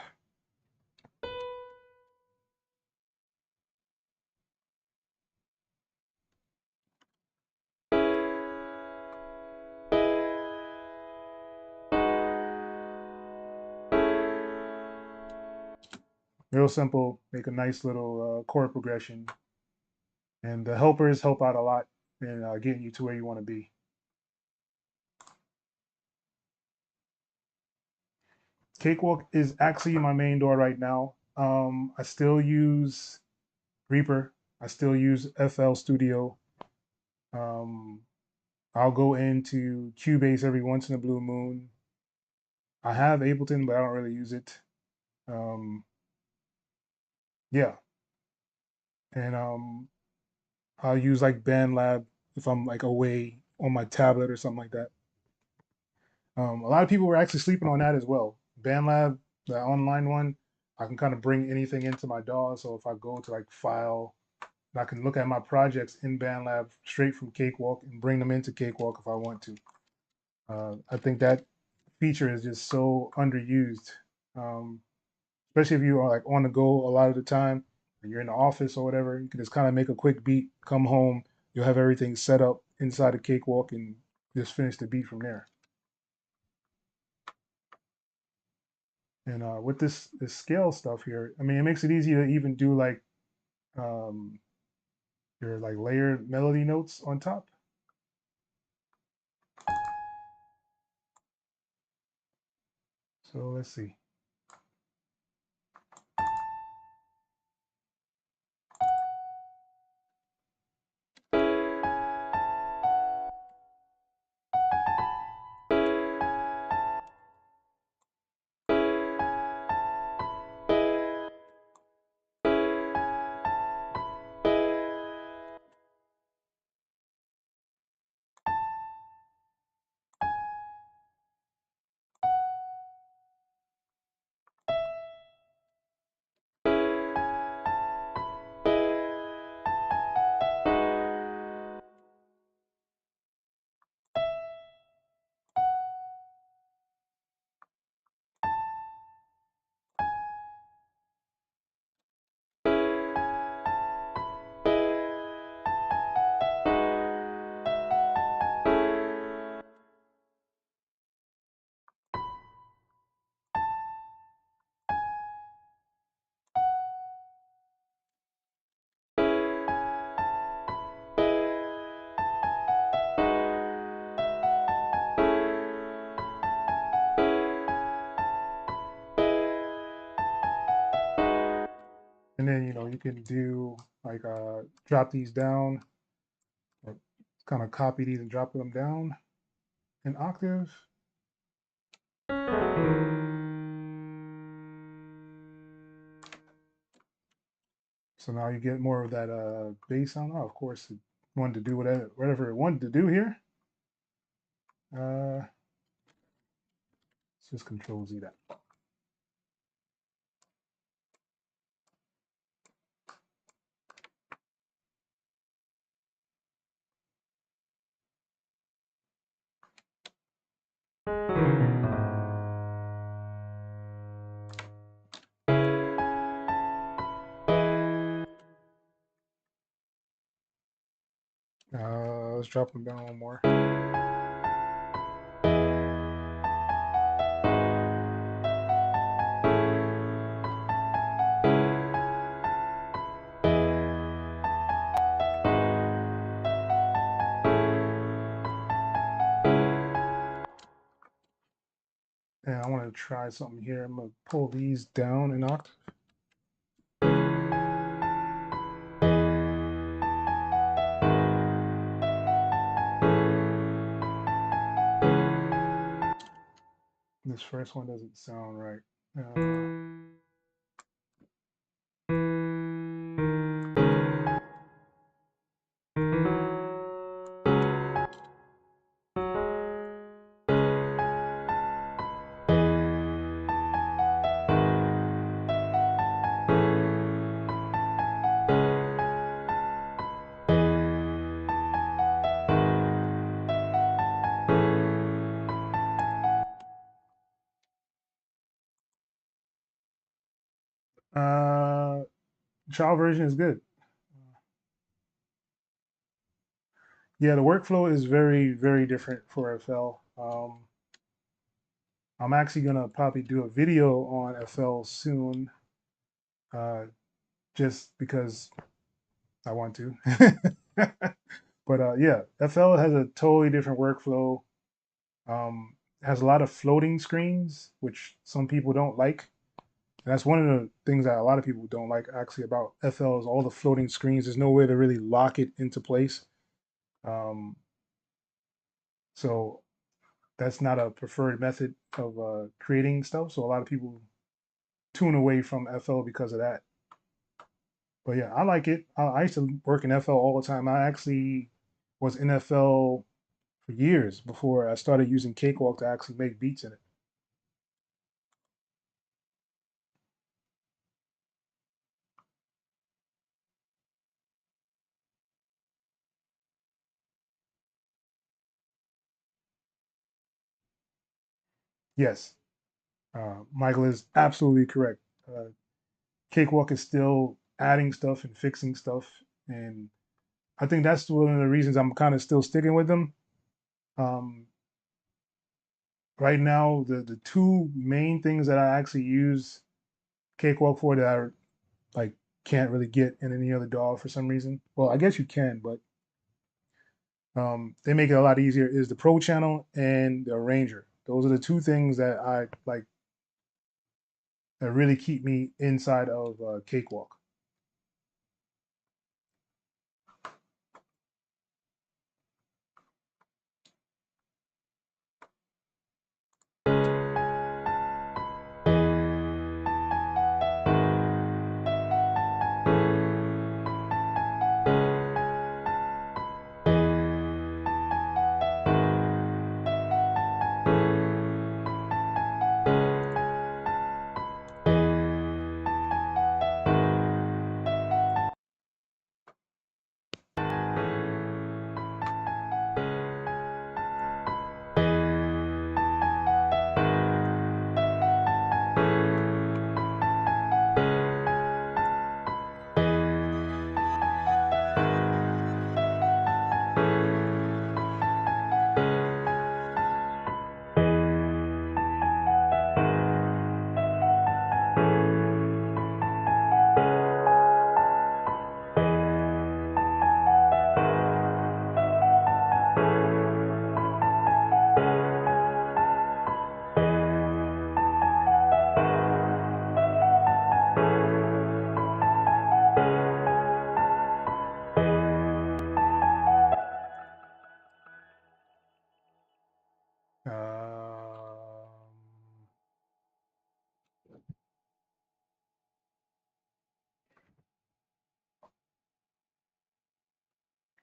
Real simple. Make a nice little chord progression. And the helpers help out a lot in getting you to where you want to be. Cakewalk is actually my main door right now. I still use Reaper. I still use FL Studio. Um, I'll go into Cubase every once in a blue moon. I have Ableton, but I don't really use it. Um, yeah, and I'll use like BandLab if I'm like away on my tablet or something like that. A lot of people were actually sleeping on that as well. BandLab, the online one, I can kind of bring anything into my DAW. So if I go to like File, I can look at my projects in BandLab straight from Cakewalk and bring them into Cakewalk if I want to. I think that feature is just so underused, um, especially if you are like on the go a lot of the time, and you're in the office or whatever. You can just kind of make a quick beat, come home, you'll have everything set up inside the cakewalk, and just finish the beat from there. And with this scale stuff here, I mean, it makes it easy to even do like um, your like layered melody notes on top. So let's see. And then you can do like drop these down, or kind of copy these and drop them down an octave. So now you get more of that bass sound. Oh, of course, it wanted to do whatever it wanted to do here. Let's just Control Z that. Let's drop them down one more. And I want to try something here. I'm going to pull these down an octave. This first one doesn't sound right. Trial version is good. Yeah, the workflow is very, very different for FL. I'm actually gonna probably do a video on FL soon, uh, just because I want to. But yeah, FL has a totally different workflow. Has a lot of floating screens, which some people don't like. And that's one of the things that a lot of people don't like actually about FL is all the floating screens. There's no way to really lock it into place. Um, so that's not a preferred method of creating stuff. So a lot of people tune away from FL because of that. But yeah, I like it. I used to work in FL all the time. I actually was in FL for years before I started using Cakewalk to actually make beats in it. Yes, Michael is absolutely correct. Cakewalk is still adding stuff and fixing stuff, and I think that's one of the reasons I'm kind of still sticking with them. Um, right now, the two main things that I actually use Cakewalk for that I like can't really get in any other DAW for some reason. Well, I guess you can, but they make it a lot easier. Is the Pro Channel and the Arranger. Those are the two things that I like that really keep me inside of Cakewalk.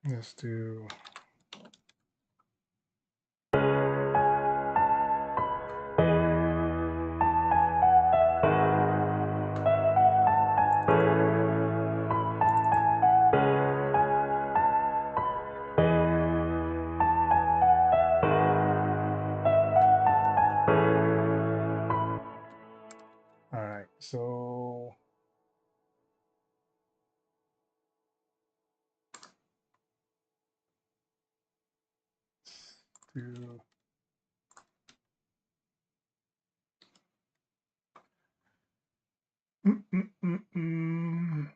Let's do. All right, so do. Mm, mm, mm, mm.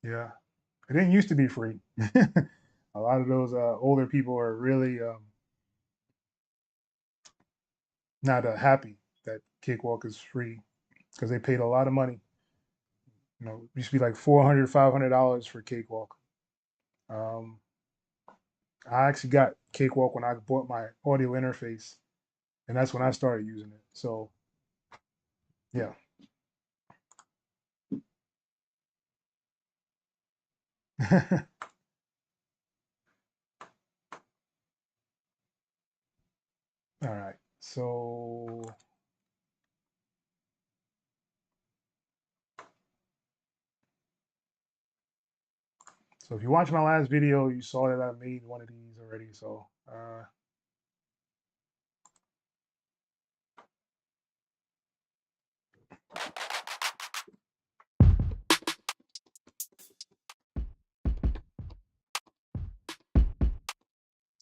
Yeah, it didn't used to be free. A lot of those older people are really not happy that Cakewalk is free because they paid a lot of money. You know, it used to be like $400, $500 for Cakewalk. Um, I actually got Cakewalk when I bought my audio interface, and that's when I started using it. So yeah. All right. So if you watched my last video, you saw that I made one of these already. So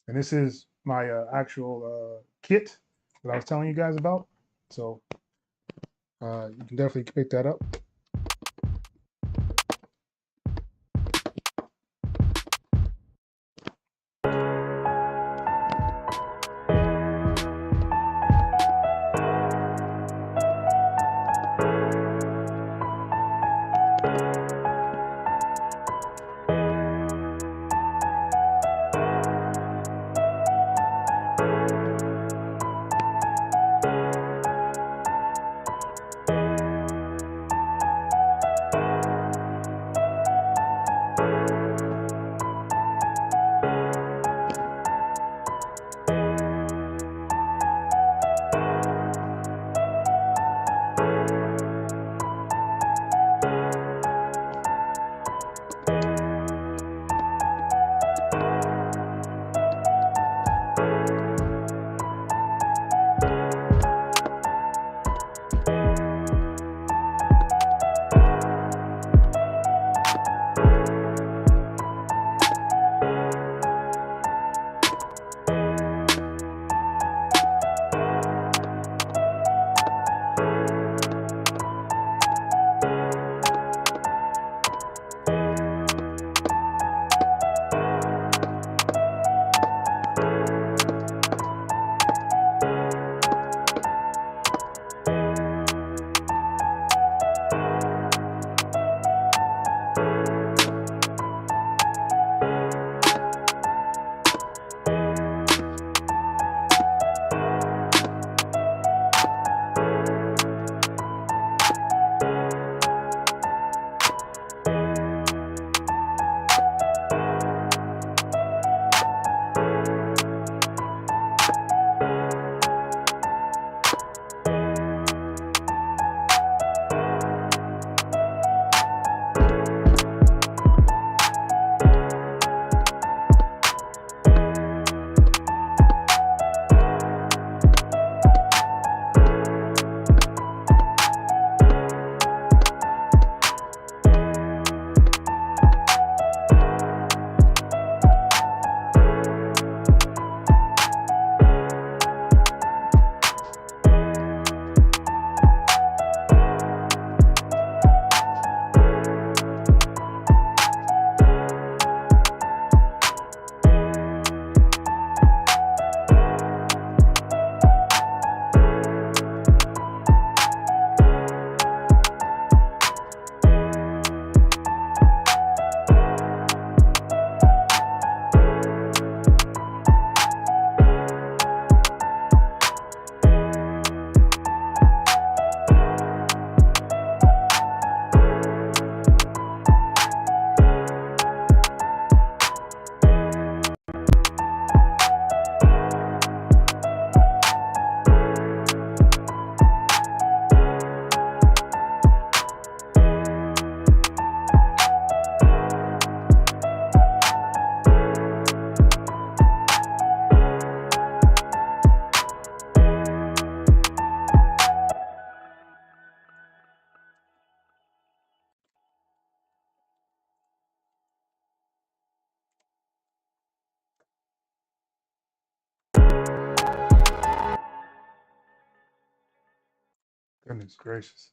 and this is my actual kit that I was telling you guys about. So you can definitely pick that up. Goodness gracious.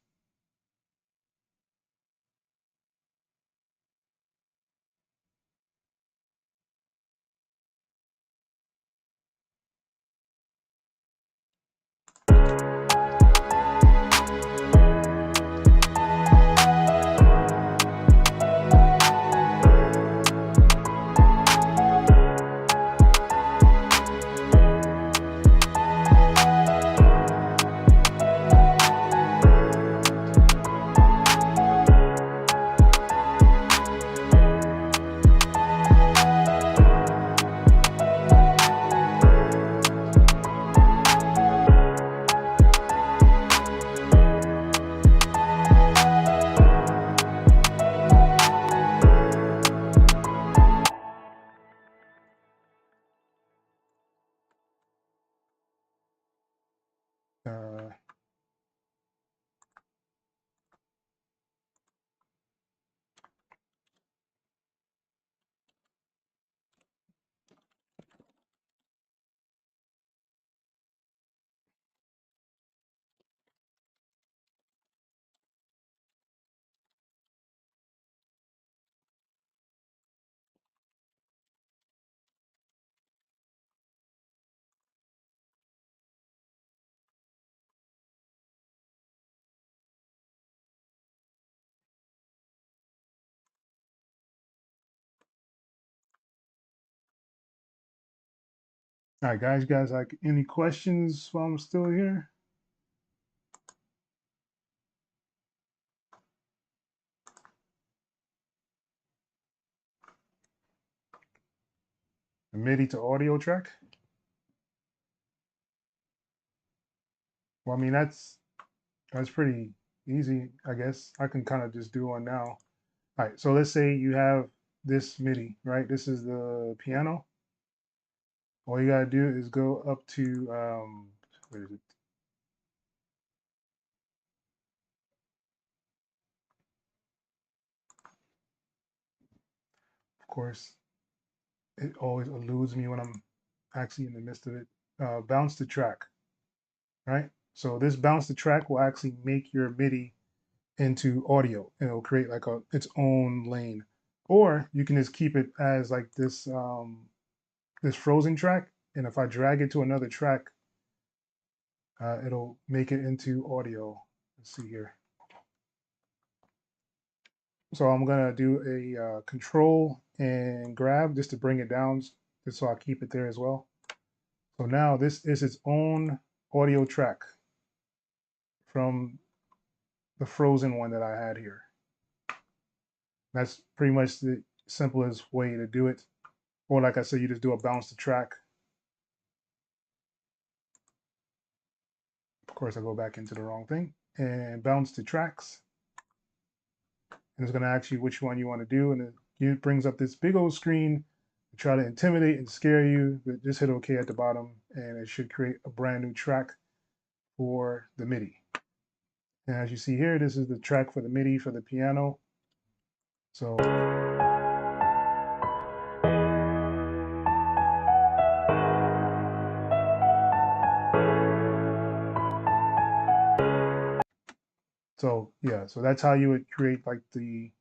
Uh, all right, guys. You guys, like any questions while I'm still here? The MIDI to audio track. Well, I mean that's pretty easy, I guess. I can kind of just do one now. All right, so let's say you have this MIDI, right? This is the piano. All you gotta do is go up to where is it? Of course, it always eludes me when I'm actually in the midst of it. Bounce to track, right? So this bounce to track will actually make your MIDI into audio, and it'll create like its own lane. Or you can just keep it as like this frozen track, and if I drag it to another track, it'll make it into audio. Let's see here. So I'm gonna do a control and grab just to bring it down, just so I keep it there as well. So now this is its own audio track from the frozen one that I had here. That's pretty much the simplest way to do it. Or like I said, you just do a bounce to track. Of course, I go back into the wrong thing and bounce to tracks. And it's gonna ask you which one you want to do, and it brings up this big old screen to try to intimidate and scare you. But just hit OK at the bottom, and it should create a brand new track for the MIDI. And as you see here, this is the track for the MIDI for the piano. So yeah, so that's how you would create like the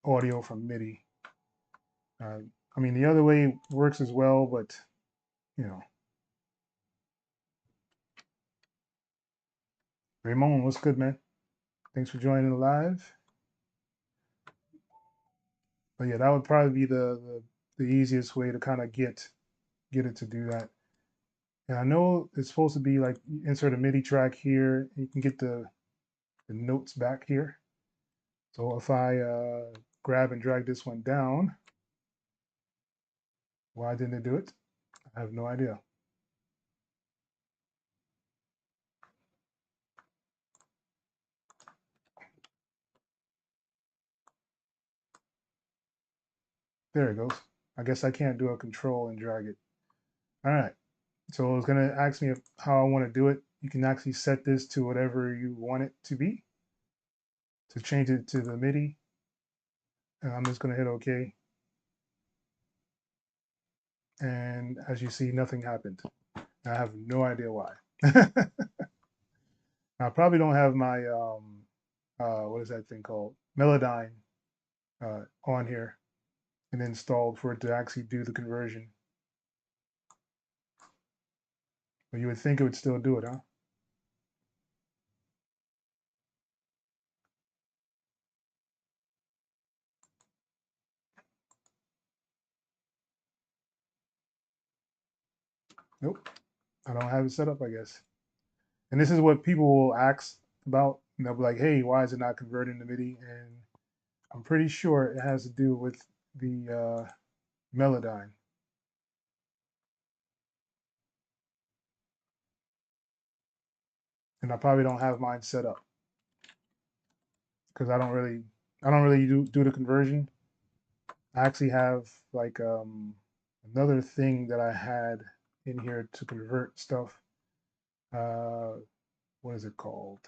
audio from MIDI. I mean, the other way works as well, but you know, Raymond, what's good, man? Thanks for joining the live. But yeah, that would probably be the easiest way to kind of get it to do that. And I know it's supposed to be like insert a MIDI track here. You can get the notes back here. So if I grab and drag this one down, why didn't it do it? I have no idea. There it goes. I guess I can't do a control and drag it. All right. So it's going to ask me how I want to do it. You can actually set this to whatever you want it to be to change it to the MIDI. And I'm just going to hit OK. And as you see, nothing happened. I have no idea why. I probably don't have my what is that thing called? Melodyne on here and installed for it to actually do the conversion. But you would think it would still do it, huh? Nope. I don't have it set up, I guess. And this is what people will ask about. And they'll be like, hey, why is it not converting to MIDI? And I'm pretty sure it has to do with the Melodyne. And I probably don't have mine set up because I don't really do the conversion. I actually have like another thing that I had in here to convert stuff. Uh, what is it called?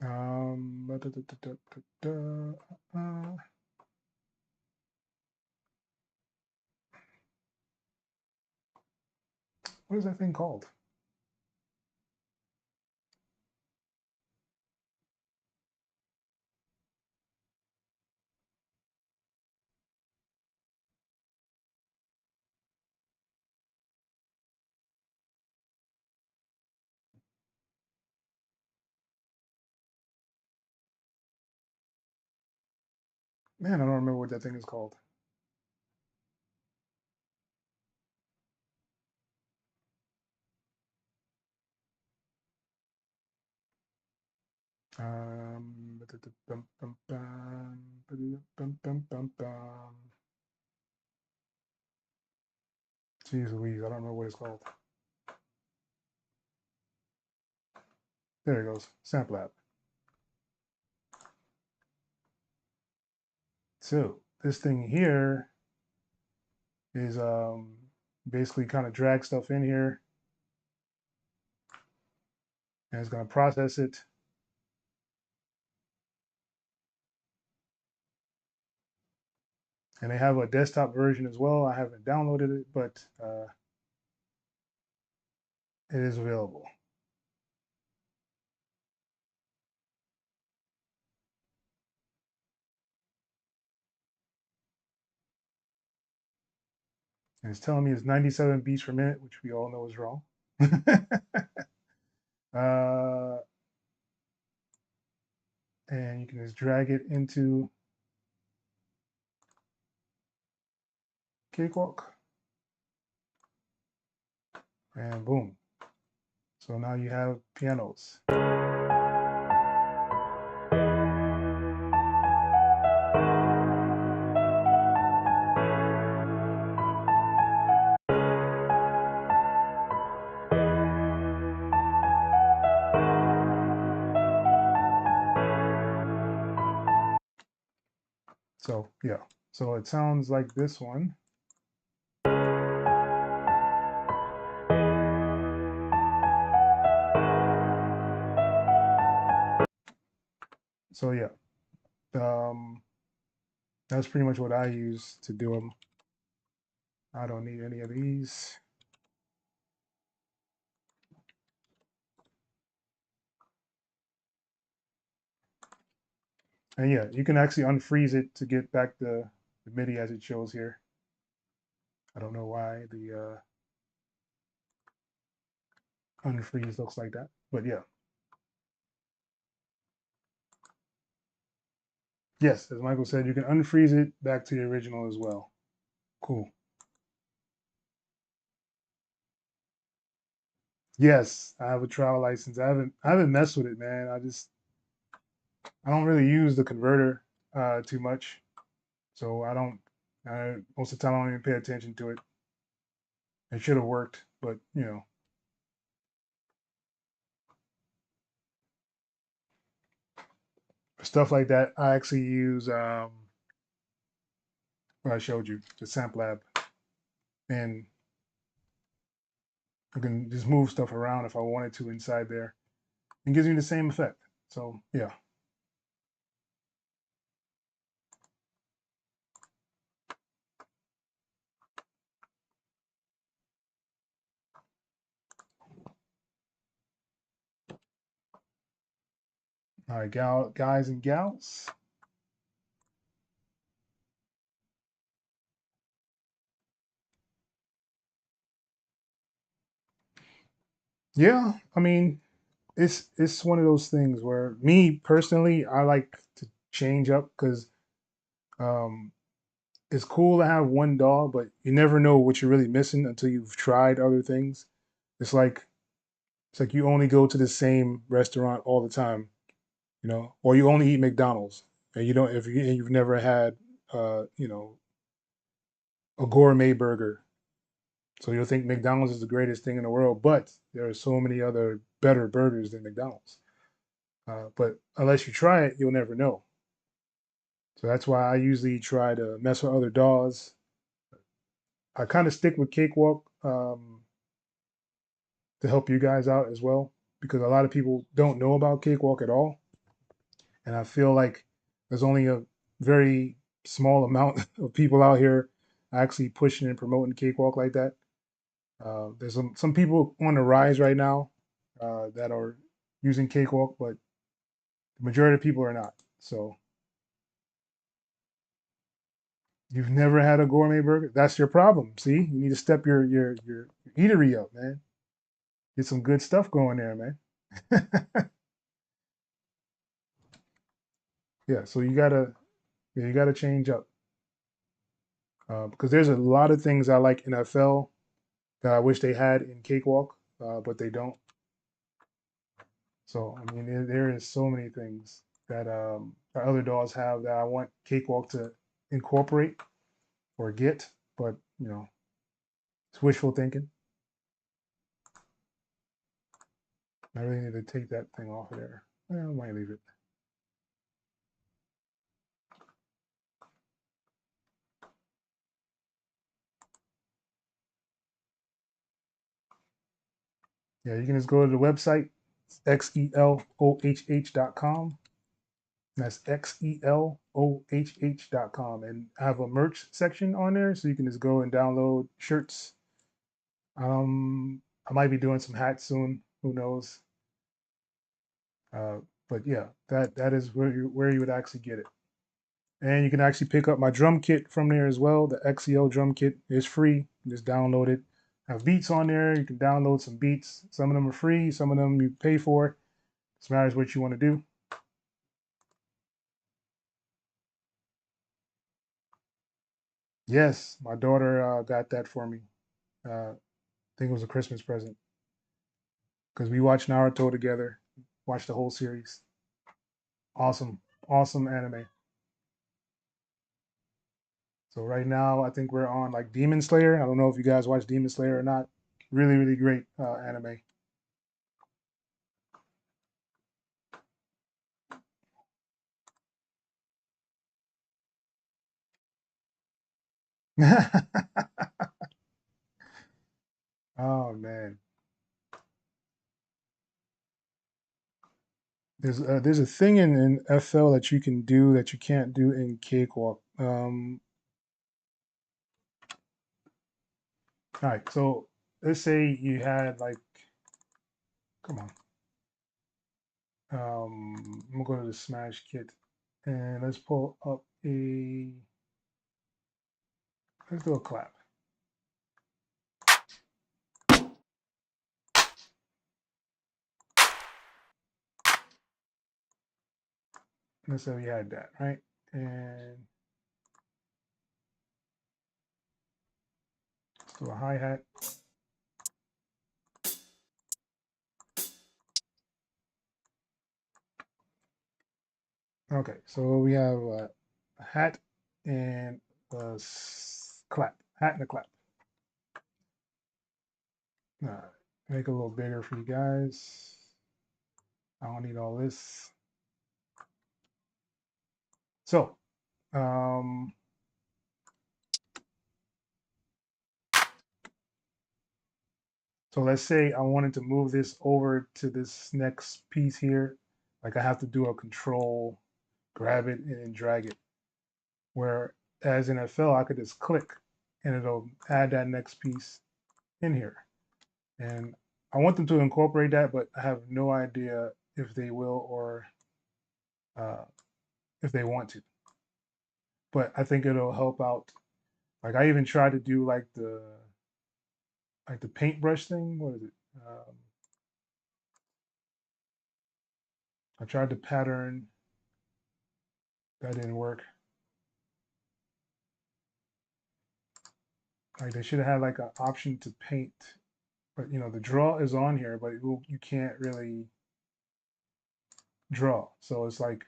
Um, what is that thing called? Man, I don't remember what that thing is called. Um, Jeez Louise, I don't remember what it's called. There it goes, Sample app. So this thing here is basically kind of drag stuff in here and it's going to process it. And they have a desktop version as well. I haven't downloaded it, but it is available. And it's telling me it's 97 beats per minute, which we all know is wrong. uh, and you can just drag it into Cakewalk, and boom. So now you have pianos. So yeah, so it sounds like this one. So yeah, um, that's pretty much what I use to do them. I don't need any of these. And yeah, you can actually unfreeze it to get back the MIDI as it shows here. I don't know why the unfreeze looks like that, but yeah. Yes, as Michael said, you can unfreeze it back to the original as well. Cool. Yes, I have a trial license. I haven't messed with it, man. I don't really use the converter too much, so I don't. Most of the time, I don't even pay attention to it. It should have worked, but you know, stuff like that. I actually use what I showed you, the sample app, and I can just move stuff around if I wanted to inside there. It gives me the same effect. So yeah. All right, guys and gals. Yeah, I mean, it's one of those things where me personally, I like to change up because um, it's cool to have one dog, but you never know what you're really missing until you've tried other things. It's like it's like you only go to the same restaurant all the time, or you only eat McDonald's, and you don't if you and you've never had a gourmet burger. So you'll think McDonald's is the greatest thing in the world, but there are so many other better burgers than McDonald's. But unless you try it, you'll never know. So that's why I usually try to mess with other DAWs. I kind of stick with Cakewalk to help you guys out as well, because a lot of people don't know about Cakewalk at all. And I feel like there's only a very small amount of people out here actually pushing and promoting Cakewalk like that. There's some people on the rise right now that are using Cakewalk, but the majority of people are not. So you've never had a gourmet burger? That's your problem. See, you need to step your eatery up, man. Get some good stuff going there, man. Yeah, so you gotta change up because there's a lot of things I like in FL that I wish they had in Cakewalk, but they don't. So I mean, there is so many things that other DAWs have that I want Cakewalk to incorporate or get, but it's wishful thinking. I really need to take that thing off of there. I might leave it. Yeah, you can just go to the website, xelohh.com. That's xelohh.com, and I have a merch section on there, so you can just go and download shirts. I might be doing some hats soon. Who knows? Uh, but yeah, that is where you would actually get it. And you can actually pick up my drum kit from there as well. The XEO drum kit is free. You just download it. I have beats on there. You can download some beats. Some of them are free. Some of them you pay for. It matters what you want to do. Yes, my daughter got that for me. I think it was a Christmas present because we watched Naruto together. Watched the whole series. Awesome, awesome anime. So right now, I think we're on like Demon Slayer. I don't know if you guys watch Demon Slayer or not. Really, really great anime. Oh man, there's a thing in FL that you can do that you can't do in Cakewalk. All right, so let's say you had like, come on, I'm gonna go to the Smash kit and let's pull up let's do a clap. Let's say we had that, right? And let's do a hi hat. Okay, so we have a hat and a clap, hat and a clap. All right, make it a little bigger for you guys. I don't need all this. So, um, So let's say I wanted to move this over to this next piece here. Like I have to do a control, grab it, and then drag it. Whereas in FL, I could just click and it'll add that next piece in here. And I want them to incorporate that, but I have no idea if they will or uh, if they want to. But I think it'll help out. Like I even tried to do like the paintbrush thing. What is it? I tried the pattern. That didn't work. Like they should have had like an option to paint, but you know the draw is on here, but you can't really draw. So it's like,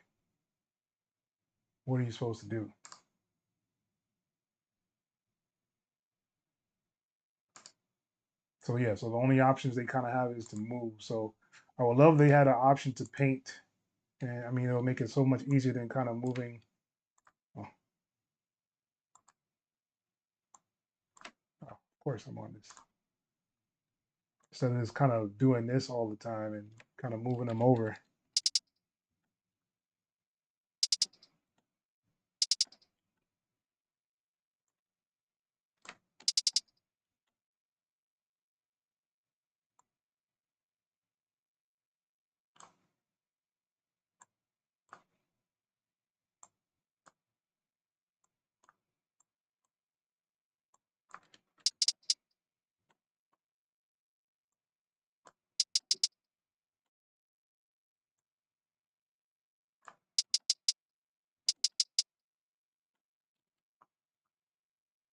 what are you supposed to do? So yeah, so the only options they kind of have is to move. So I would love they had an option to paint, and I mean it'll make it so much easier than kind of moving. Oh, of course I'm on this. Instead of just kind of doing this all the time and kind of moving them over.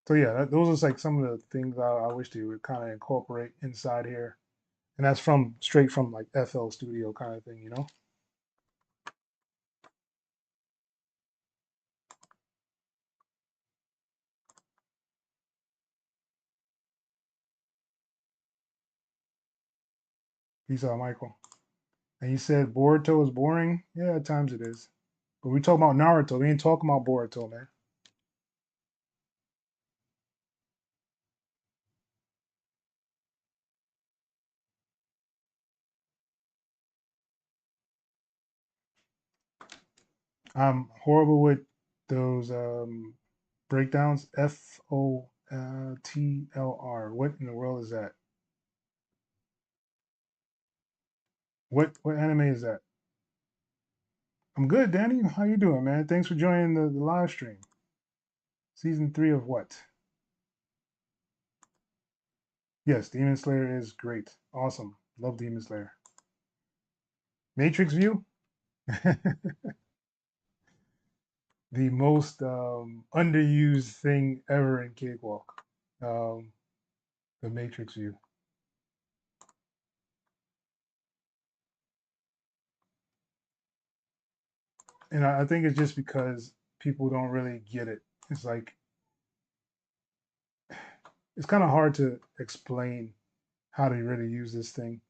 So yeah, those are like some of the things I wish they would kind of incorporate inside here, and that's from straight from like FL Studio kind of thing, you know. Peace out, Michael. And you said Boruto is boring. Yeah, at times it is. But we talking about Naruto. We ain't talking about Boruto, man. I'm horrible with those breakdowns. FOTLR. What in the world is that? What anime is that? I'm good, Danny. How you doing, man? Thanks for joining the live stream. Season 3 of what? Yes, Demon Slayer is great. Awesome. Love Demon Slayer. Matrix View? The most underused thing ever in Cakewalk. Um, the Matrix View. And I think it's just because people don't really get it. It's like it's kind of hard to explain how to really use this thing.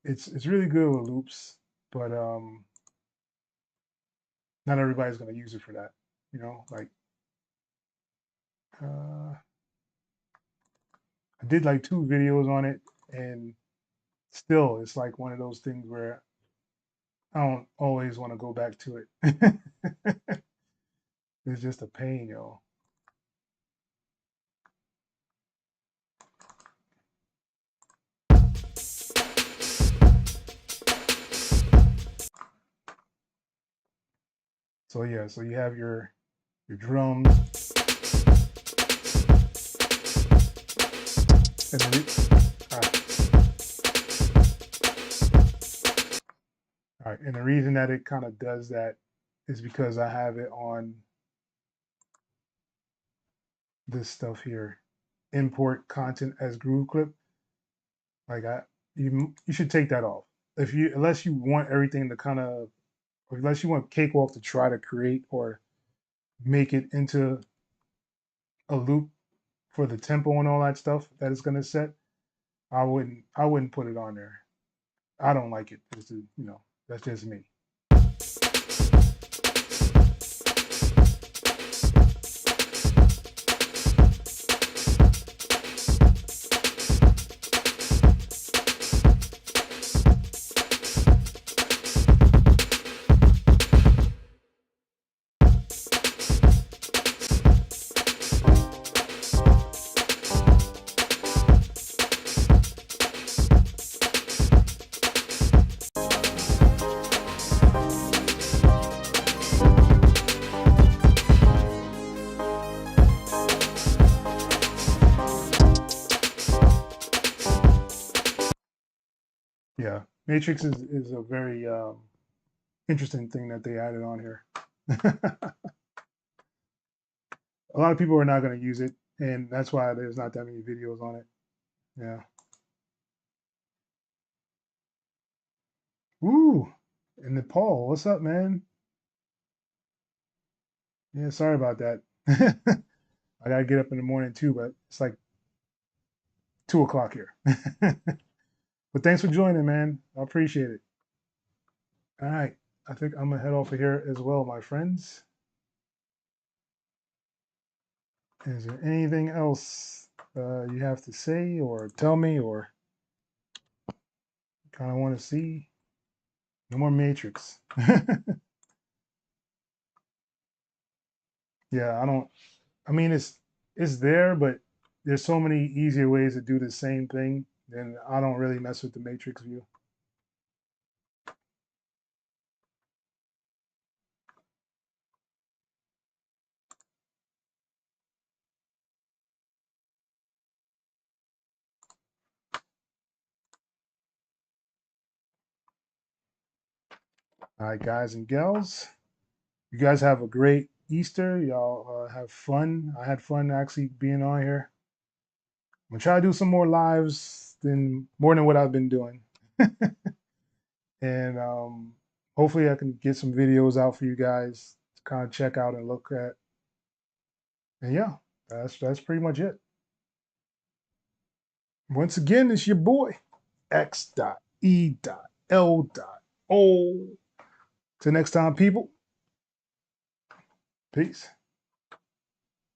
It's really good with loops, but not everybody's gonna use it for that. You know, like I did like 2 videos on it, and still, it's like one of those things where I don't always want to go back to it. It's just a pain, yo. So yeah, so you have your drums and all right, and the reason that it kind of does that is because I have it on this stuff here, import content as groove clip. Like you should take that off if you unless you want everything to kind of, or unless you want Cakewalk to try to create or make it into a loop for the tempo and all that stuff that it's gonna set. I wouldn't put it on there. I don't like it. That's just me. Yeah, matrix is a very interesting thing that they added on here. A lot of people are not going to use it, and that's why there's not that many videos on it. Yeah. Ooh, and Nepal, what's up, man? Yeah, sorry about that. I gotta get up in the morning too, but it's like 2 o'clock here. But thanks for joining, man. I appreciate it. All right, I think I'm gonna head off of here as well, my friends. Is there anything else you have to say or tell me or kind of want to see? No more Matrix. Yeah, I don't. I mean, it's there, but there's so many easier ways to do the same thing, and I don't really mess with the Matrix view. All right, guys and gals, you guys have a great Easter. Y'all have fun. I had fun actually being on here. I'm gonna try to do some more lives than more than what I've been doing, and hopefully I can get some videos out for you guys to kind of check out and look at. And yeah, that's pretty much it. Once again, it's your boy X.E.L.O. Till next time, people. Peace.